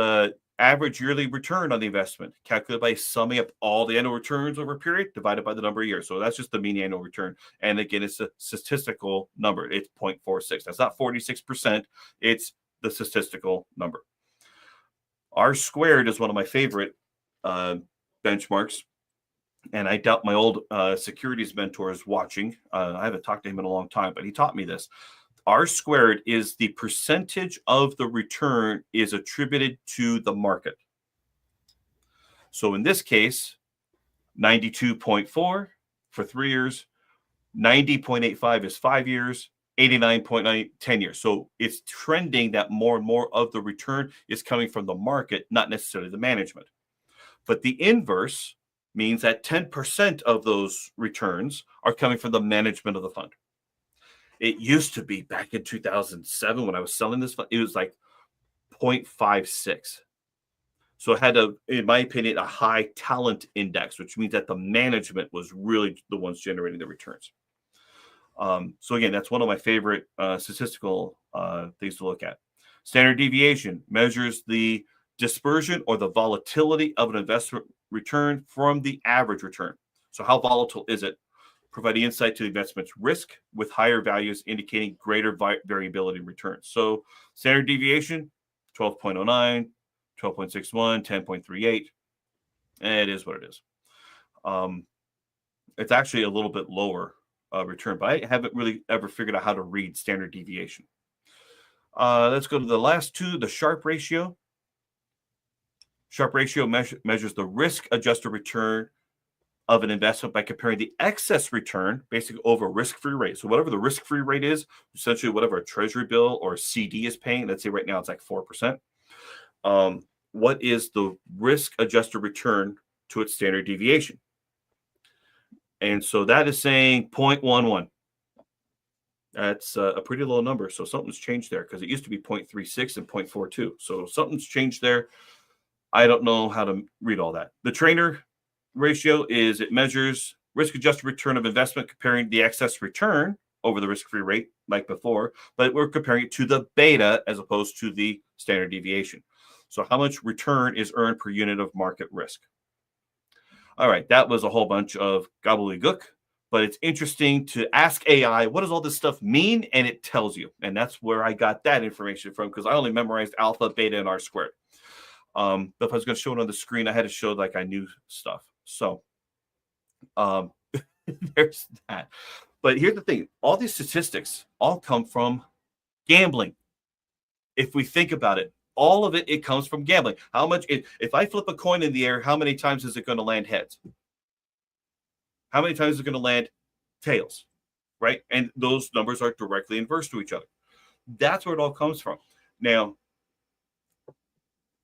average yearly return on the investment, calculated by summing up all the annual returns over a period divided by the number of years. So that's just the mean annual return. And again, it's a statistical number. It's 0.46. That's not 46%. It's the statistical number. R squared is one of my favorite benchmarks. And I doubt my old securities mentor is watching. I haven't talked to him in a long time, but he taught me this. R squared is the percentage of the return is attributed to the market. So in this case, 92.4 for 3 years, 90.85 is 5 years, 89.9 10 years. So it's trending that more and more of the return is coming from the market, not necessarily the management. But the inverse means that 10% of those returns are coming from the management of the fund. It used to be back in 2007 when I was selling this fund, it was like 0.56. So it had in my opinion, a high talent index, which means that the management was really the ones generating the returns. So again, that's one of my favorite statistical things to look at. Standard deviation measures the dispersion or the volatility of an investment return from the average return. So how volatile is it? Providing insight to the investment's risk with higher values indicating greater variability in returns. So standard deviation, 12.09, 12.61, 10.38. It is what it is. It's actually a little bit lower return, but I haven't really ever figured out how to read standard deviation. Let's go to the last two, the Sharpe ratio. Sharpe ratio measures the risk-adjusted return of an investment by comparing the excess return basically over risk-free rate. So whatever the risk-free rate is, essentially whatever a treasury bill or a CD is paying, let's say right now it's like 4%. What is the risk-adjusted return to its standard deviation? And so that is saying 0.11. That's a pretty low number. So something's changed there because it used to be 0.36 and 0.42. So something's changed there. I don't know how to read all that. The Treynor ratio is it measures risk-adjusted return of investment comparing the excess return over the risk-free rate like before, but we're comparing it to the beta as opposed to the standard deviation. So how much return is earned per unit of market risk? All right, that was a whole bunch of gobbledygook, but it's interesting to ask AI, what does all this stuff mean? And it tells you. And that's where I got that information from because I only memorized alpha, beta, and R squared. But if I was going to show it on the screen, I had to show like I knew stuff. So there's that. But here's the thing. All these statistics all come from gambling. If we think about it, all of it comes from gambling. How much, if I flip a coin in the air, how many times is it going to land heads? How many times is it going to land tails? Right? And those numbers are directly inverse to each other. That's where it all comes from. Now,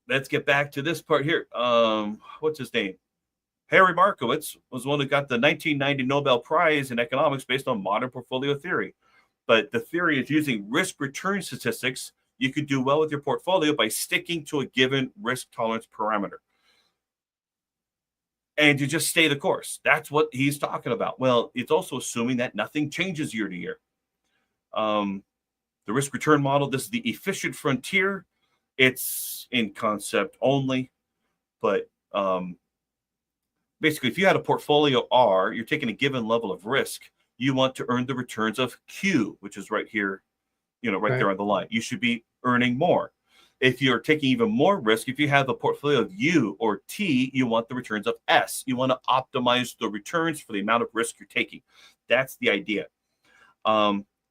let's get back to this part here. What's his name? Harry Markowitz was the one who got the 1990 Nobel Prize in economics based on modern portfolio theory. But the theory is using risk-return statistics. You could do well with your portfolio by sticking to a given risk tolerance parameter. And you just stay the course. That's what he's talking about. Well, it's also assuming that nothing changes year to year. The risk-return model, this is the efficient frontier. It's in concept only, but basically, if you had a portfolio R, you're taking a given level of risk. You want to earn the returns of Q, which is right here, right there on the line. You should be earning more. If you're taking even more risk, if you have a portfolio of U or T, you want the returns of S. You want to optimize the returns for the amount of risk you're taking. That's the idea.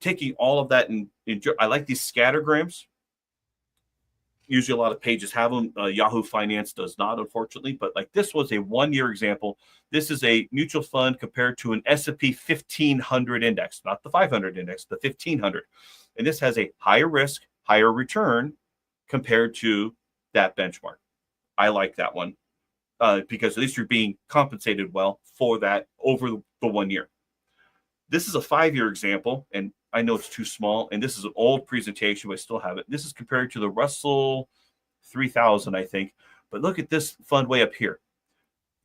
Taking all of that I like these scattergrams. Usually a lot of pages have them. Yahoo Finance does not, unfortunately. But like this was a 1-year example. This is a mutual fund compared to an S&P 1500 index, not the 500 index, the 1500. And this has a higher risk, higher return compared to that benchmark. I like that one because at least you're being compensated well for that over the 1 year. This is a 5-year example, and I know it's too small, and this is an old presentation, but I still have it. This is compared to the Russell 3000, I think. But look at this fund way up here.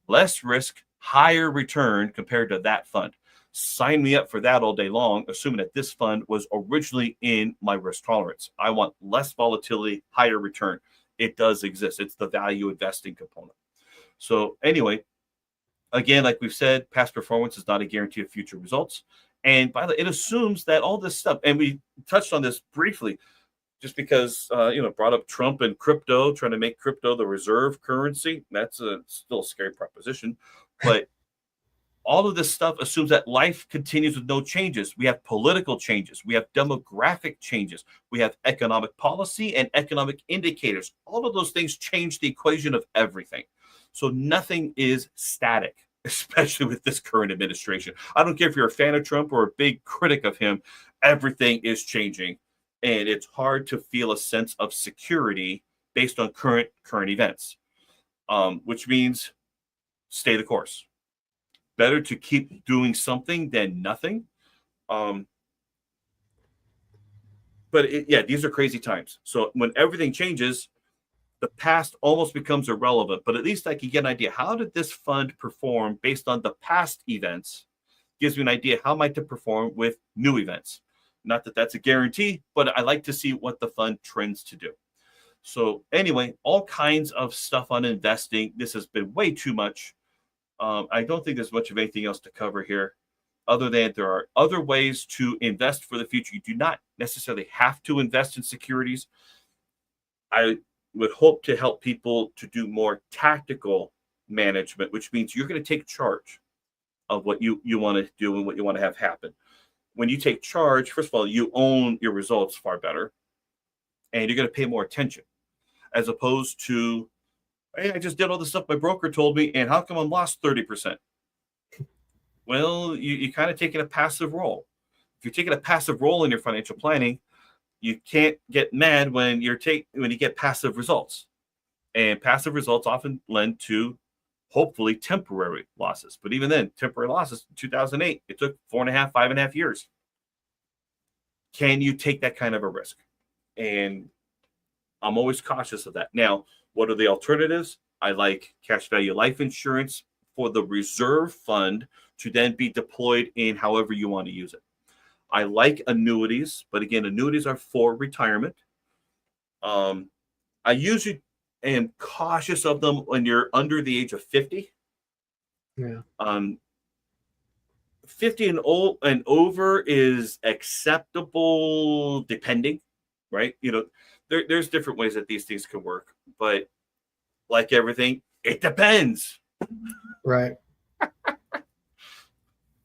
Less risk, higher return compared to that fund. Sign me up for that all day long, assuming that this fund was originally in my risk tolerance. I want less volatility, higher return. It does exist. It's the value investing component. So anyway, again, like we've said, past performance is not a guarantee of future results. And by the way, it assumes that all this stuff, and we touched on this briefly, just because, brought up Trump and crypto, trying to make crypto the reserve currency. That's still a scary proposition. But all of this stuff assumes that life continues with no changes. We have political changes. We have demographic changes. We have economic policy and economic indicators. All of those things change the equation of everything. So nothing is static. especially with this current administration. I don't care if you're a fan of Trump or a big critic of him, everything is changing. And it's hard to feel a sense of security based on current events, which means stay the course. Better to keep doing something than nothing. But these are crazy times. So when everything changes, the past almost becomes irrelevant. But at least I can get an idea. How did this fund perform based on the past events? Gives me an idea how might it perform with new events. Not that that's a guarantee, but I like to see what the fund trends to do. So anyway, all kinds of stuff on investing. This has been way too much. I don't think there's much of anything else to cover here, other than there are other ways to invest for the future. You do not necessarily have to invest in securities. I would hope to help people to do more tactical management, which means you're going to take charge of what you want to do and what you want to have happen. When you take charge, first of all, you own your results far better, and you're going to pay more attention, as opposed to, hey, I just did all the stuff my broker told me, and how come I'm lost 30%? Well, you kind of taking a passive role. If you're taking a passive role in your financial planning, you can't get mad when you get passive results. And passive results often lend to hopefully temporary losses. But even then, temporary losses in 2008, it took 5.5 years. Can you take that kind of a risk? And I'm always cautious of that. Now, what are the alternatives? I like cash value life insurance for the reserve fund to then be deployed in however you want to use it. I like annuities, but again, annuities are for retirement. I usually am cautious of them when you're under the age of 50. Yeah. 50 and over is acceptable, depending, right? There's different ways that these things can work, but like everything, it depends. Right.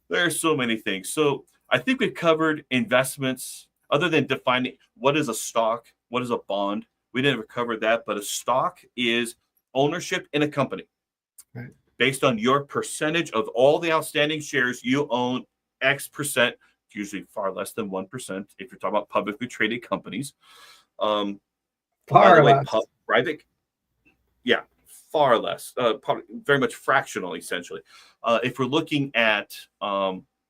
There are so many things. So I think we've covered investments, other than defining what is a stock, what is a bond. We never covered that, but a stock is ownership in a company. Right. Based on your percentage of all the outstanding shares, you own X percent, usually far less than 1% if you're talking about publicly traded companies. By the way, private, far less, probably very much fractional, essentially. If we're looking at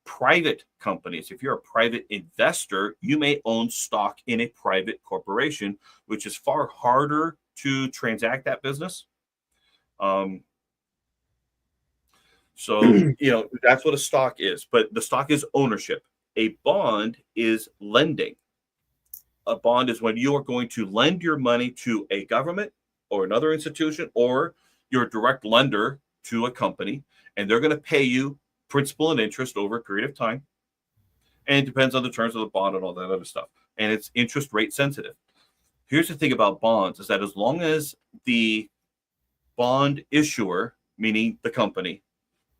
private companies, if you're a private investor, you may own stock in a private corporation, which is far harder to transact that business. So, that's what a stock is. But the stock is ownership. A bond is lending. A bond is when you are going to lend your money to a government or another institution, or you're a direct lender to a company, and they're going to pay you principal and interest over a period of time. And it depends on the terms of the bond and all that other stuff. And it's interest rate sensitive. Here's the thing about bonds is that as long as the bond issuer, meaning the company,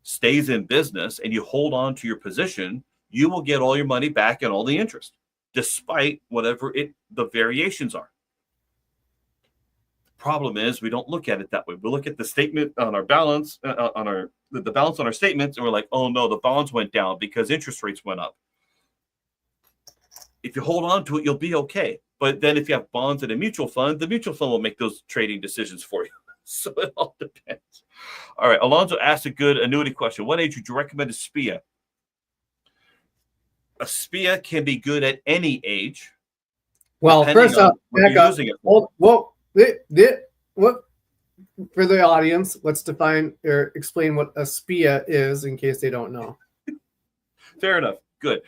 stays in business and you hold on to your position, you will get all your money back and all the interest, despite whatever the variations are. The problem is we don't look at it that way. We look at the statement on our balance, the balance on our statements, and we're like, oh no, the bonds went down because interest rates went up. If you hold on to it, you'll be okay. But then if you have bonds in a mutual fund, the mutual fund will make those trading decisions for you. So it all depends. All right. Alonzo asked a good annuity question. What age would you recommend a SPIA? A SPIA can be good at any age. Well, first off, what for the audience, let's define or explain what a SPIA is in case they don't know. Fair enough. Good.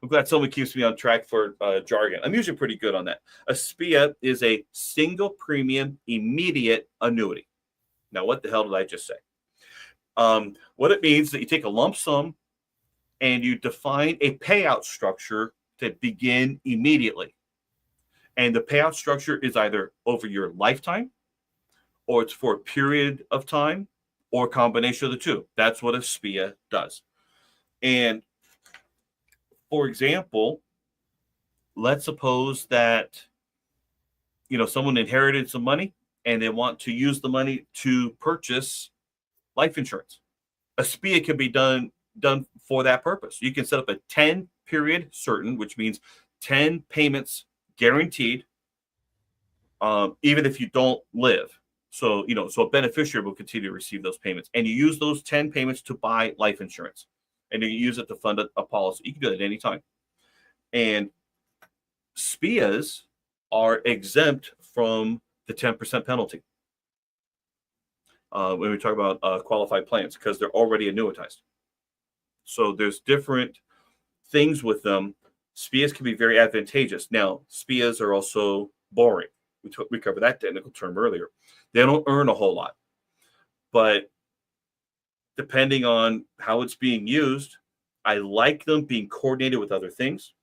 I'm glad someone keeps me on track for jargon. I'm usually pretty good on that. A SPIA is a single premium immediate annuity. Now, what the hell did I just say? What it means is that you take a lump sum and you define a payout structure to begin immediately. And the payout structure is either over your lifetime, or it's for a period of time, or a combination of the two. That's what a SPIA does. And for example, let's suppose that someone inherited some money and they want to use the money to purchase life insurance. a SPIA can be done for that purpose. You can set up a 10 period certain, which means 10 payments guaranteed, even if you don't live. So, so a beneficiary will continue to receive those payments. And you use those 10 payments to buy life insurance. And you use it to fund a policy. You can do that at any time. And SPIAs are exempt from the 10% penalty when we talk about qualified plans, because they're already annuitized. So there's different things with them. SPIAs can be very advantageous. Now, SPIAs are also boring. We covered that technical term earlier. They don't earn a whole lot. But depending on how it's being used, I like them being coordinated with other things.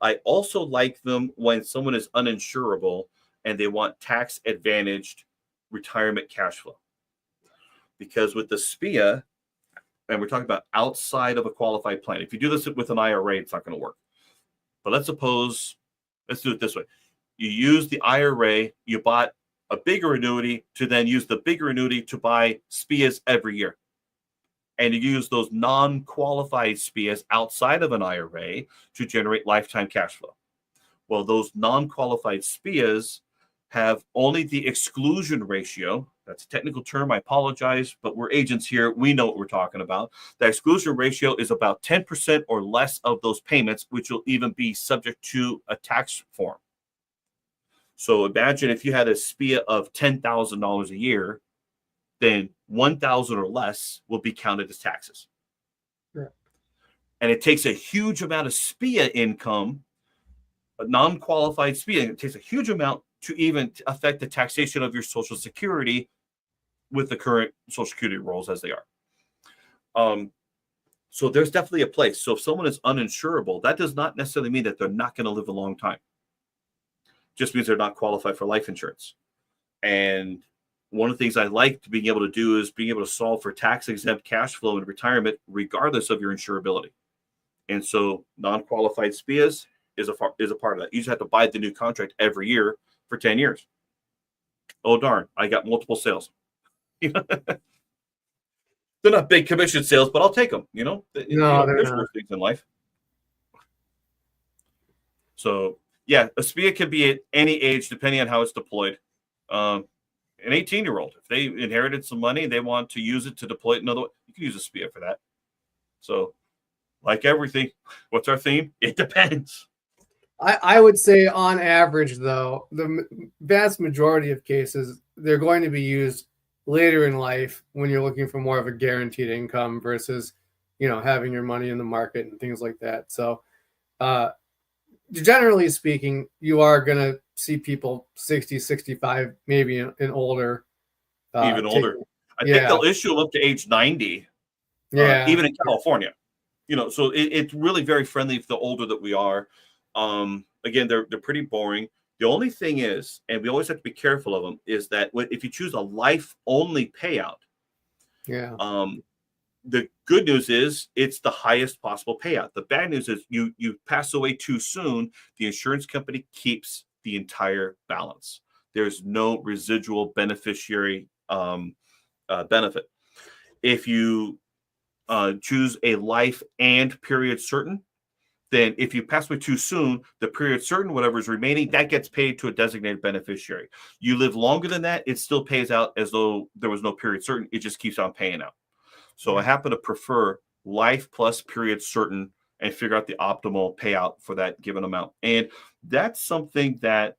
I also like them when someone is uninsurable and they want tax advantaged retirement cash flow. Because with the SPIA, and we're talking about outside of a qualified plan. If you do this with an IRA, it's not going to work. But let's do it this way. You use the IRA, you bought a bigger annuity to then use the bigger annuity to buy SPIAs every year. And you use those non-qualified SPIAs outside of an IRA to generate lifetime cash flow. Well, those non-qualified SPIAs have only the exclusion ratio. That's a technical term. I apologize, but we're agents here. We know what we're talking about. The exclusion ratio is about 10% or less of those payments, which will even be subject to a tax form. So imagine if you had a SPIA of $10,000 a year, then $1,000 or less will be counted as taxes. Yeah. And it takes a huge amount of SPIA income, a non-qualified SPIA, it takes a huge amount to even affect the taxation of your Social Security with the current Social Security rules as they are. So there's definitely a place. So if someone is uninsurable, that does not necessarily mean that they're not going to live a long time. Just means they're not qualified for life insurance. And one of the things I like to being able to do is being able to solve for tax-exempt cash flow in retirement, regardless of your insurability. And so non-qualified SPIAs is a part of that. You just have to buy the new contract every year for 10 years. Oh, darn, I got multiple sales. They're not big commission sales, but I'll take them. No, there's worse things in life. So, yeah, a SPIA can be at any age, depending on how it's deployed. An 18-year-old, if they inherited some money, they want to use it to deploy it another way, you can use a SPIA for that. So, like everything, what's our theme? It depends. I would say on average, though, the vast majority of cases, they're going to be used later in life when you're looking for more of a guaranteed income versus, having your money in the market and things like that. So, generally speaking, you are going to see people 60, 65, maybe and older. Even older. I think they'll issue them up to age 90. Yeah. Even in California. So it's really very friendly for the older that we are. Again, they're pretty boring. The only thing is, and we always have to be careful of them, is that if you choose a life-only payout, the good news is it's the highest possible payout. The bad news is you pass away too soon, the insurance company keeps the entire balance. There's no residual beneficiary benefit. If you choose a life and period certain, then if you pass away too soon, the period certain, whatever is remaining, that gets paid to a designated beneficiary. You live longer than that, it still pays out as though there was no period certain. It just keeps on paying out. So I happen to prefer life plus period certain and figure out the optimal payout for that given amount. And that's something that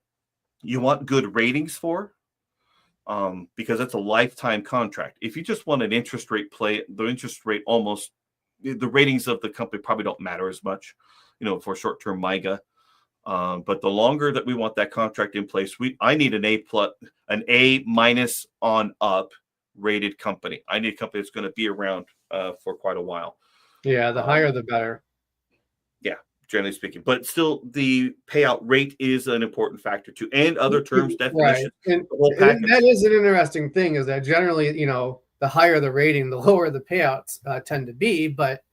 you want good ratings for, because that's a lifetime contract. If you just want an interest rate play, the interest rate the ratings of the company probably don't matter as much, for short-term MIGA. But the longer that we want that contract in place, I need an A- on up rated company. I need a company that's going to be around for quite a while. Yeah, the higher the better. Yeah, generally speaking. But still, the payout rate is an important factor too, and other terms, definitions. Right. And that is an interesting thing, is that generally, the higher the rating, the lower the payouts tend to be. But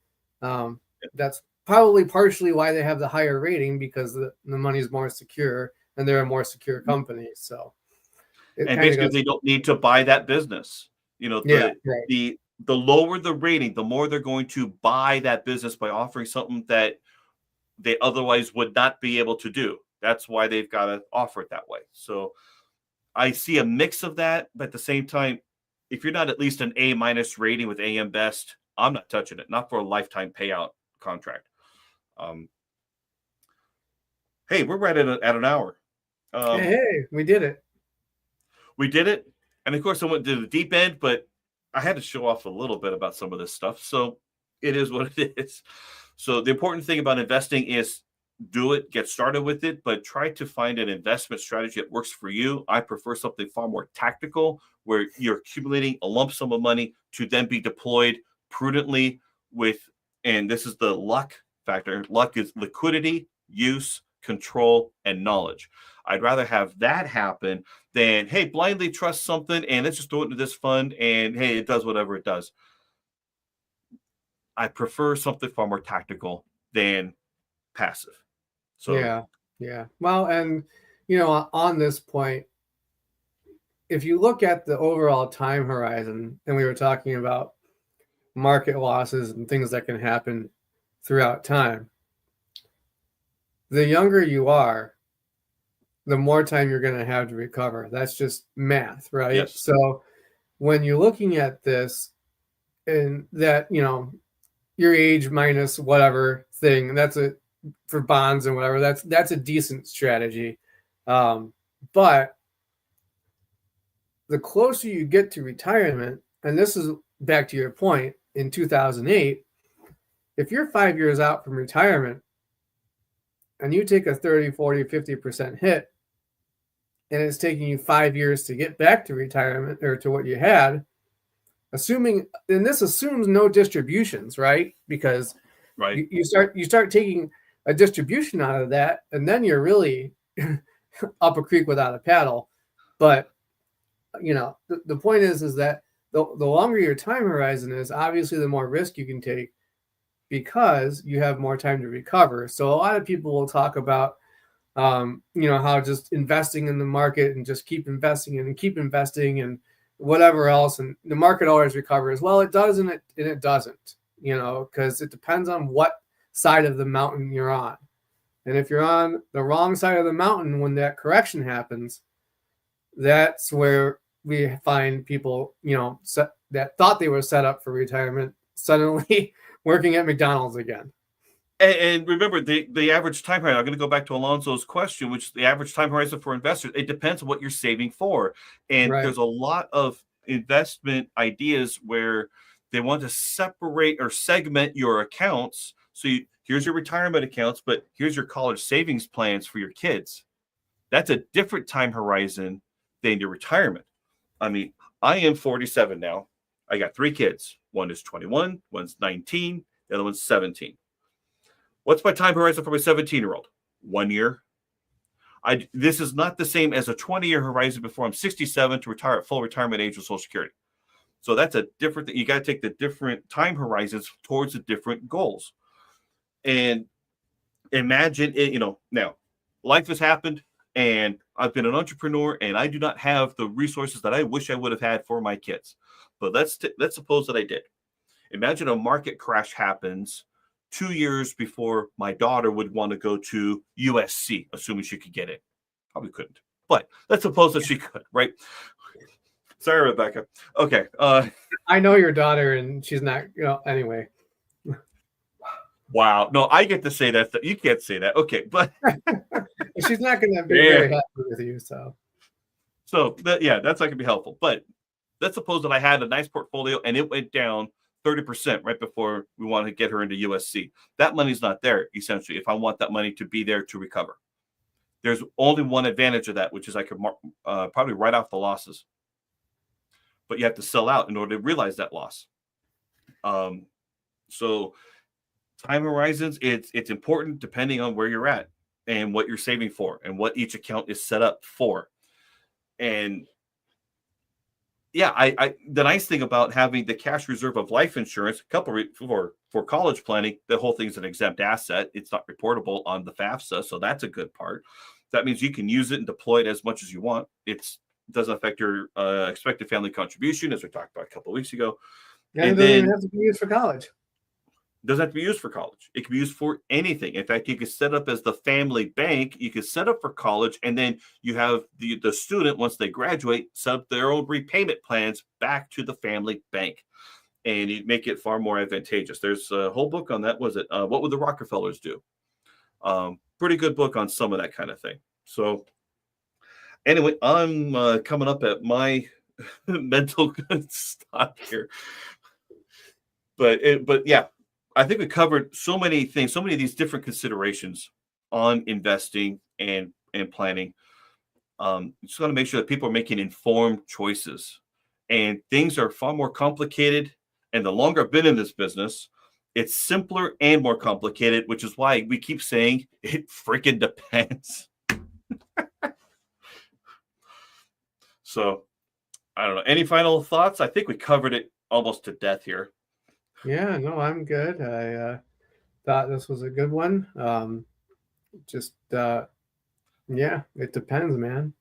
that's probably partially why they have the higher rating, because the money is more secure and they're a more secure company. So, and basically, they don't need to buy that business. The the lower the rating, the more they're going to buy that business by offering something that they otherwise would not be able to do. That's why they've got to offer it that way. So I see a mix of that, but at the same time, if you're not at least an A- rating with AM Best, I'm not touching it. Not for a lifetime payout contract. Hey, we're right at an hour. Hey, we did it. We did it, and of course, I went to the deep end, but I had to show off a little bit about some of this stuff. So it is what it is. So the important thing about investing is do it, get started with it, but try to find an investment strategy that works for you. I prefer something far more tactical where you're accumulating a lump sum of money to then be deployed prudently with, and this is the luck factor. Luck is liquidity, use, control, and knowledge. I'd rather have that happen than, hey, blindly trust something and let's just throw it into this fund and hey, it does whatever it does. I prefer something far more tactical than passive. So yeah. Well, and on this point, if you look at the overall time horizon, and we were talking about market losses and things that can happen throughout time, the younger you are, the more time you're going to have to recover. That's just math, right? yes. So when you're looking at this and that, your age minus whatever thing, that's for bonds and whatever, that's a decent strategy. But the closer you get to retirement, and this is back to your point, in 2008, if you're 5 years out from retirement and you take a 30, 40, 50% hit, and it's taking you 5 years to get back to retirement or to what you had, assuming, and this assumes no distributions, right? Because right. you start taking a distribution out of that, and then you're really up a creek without a paddle. But the point is that the longer your time horizon is, obviously the more risk you can take because you have more time to recover. So a lot of people will talk about how just investing in the market and just keep investing and whatever else, and the market always recovers. Well, it does and it doesn't, because it depends on what side of the mountain you're on. And if you're on the wrong side of the mountain when that correction happens, that's where we find people, that thought they were set up for retirement suddenly working at McDonald's again. And remember, the average time horizon, I'm going to go back to Alonso's question, which is the average time horizon for investors. It depends on what you're saving for. And Right. There's a lot of investment ideas where they want to separate or segment your accounts. So here's your retirement accounts, but here's your college savings plans for your kids. That's a different time horizon than your retirement. I mean, I am 47 now. I got 3 kids. One is 21, one's 19, the other one's 17. What's my time horizon for my 17-year-old? 1 year. This is not the same as a 20-year horizon before I'm 67 to retire at full retirement age with Social Security. So that's a different thing. You got to take the different time horizons towards the different goals. And imagine it, now life has happened and I've been an entrepreneur and I do not have the resources that I wish I would have had for my kids. But let's suppose that I did. Imagine a market crash happens 2 years before my daughter would want to go to USC, assuming she could get in. Probably couldn't, but let's suppose that she could, right? Sorry, Rebecca. Okay. I know your daughter, and she's not, anyway. Wow. No, I get to say that. You can't say that. Okay, but she's not going to be very happy with you. So that's not going to be helpful. But let's suppose that I had a nice portfolio and it went down 30% right before we want to get her into USC. That money's not there, essentially, if I want that money to be there to recover. There's only one advantage of that, which is I could probably write off the losses. But you have to sell out in order to realize that loss. So time horizons, it's important depending on where you're at and what you're saving for and what each account is set up for. And yeah, I the nice thing about having the cash reserve of life insurance, for college planning, the whole thing's an exempt asset. It's not reportable on the FAFSA, so that's a good part. That means you can use it and deploy it as much as you want. It doesn't affect your expected family contribution, as we talked about a couple of weeks ago. And it And doesn't even then have to be used for college. doesn't have to be used for college. It can be used for anything. In fact, you could set up as the family bank. You could set up for college, and then you have the student, once they graduate, set up their own repayment plans back to the family bank. And you make it far more advantageous. There's a whole book on that. Was it What Would the Rockefellers Do? Pretty good book on some of that kind of thing. So anyway, I'm coming up at my mental stop here. But yeah, I think we covered so many things, so many of these different considerations on investing and planning. Just want to make sure that people are making informed choices. And things are far more complicated. And the longer I've been in this business, it's simpler and more complicated, which is why we keep saying it freaking depends. So, I don't know. Any final thoughts? I think we covered it almost to death here. Yeah, no, I'm good. I thought this was a good one. Yeah, it depends, man.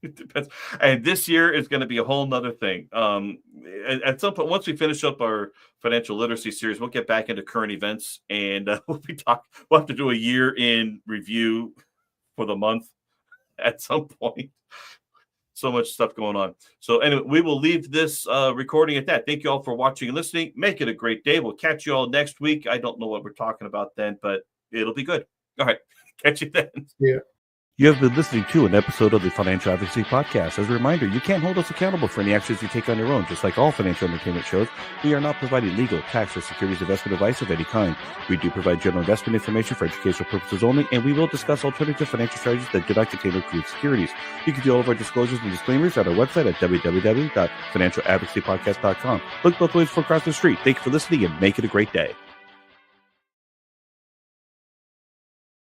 It depends. And this year is going to be a whole nother thing. At some point, once we finish up our financial literacy series, we'll get back into current events, and we'll have to do a year in review for the month at some point. So much stuff going on. So anyway, we will leave this recording at that. Thank you all for watching and listening. Make it a great day. We'll catch you all next week. I don't know what we're talking about then, but it'll be good. All right. Catch you then. Yeah. You have been listening to an episode of the Financial Advocacy Podcast. As a reminder, you can't hold us accountable for any actions you take on your own. Just like all financial entertainment shows, we are not providing legal, tax, or securities investment advice of any kind. We do provide general investment information for educational purposes only, and we will discuss alternative financial strategies that do not contain accrued securities. You can view all of our disclosures and disclaimers at our website at www.financialadvocacypodcast.com. Look both ways for across the street. Thank you for listening, and make it a great day.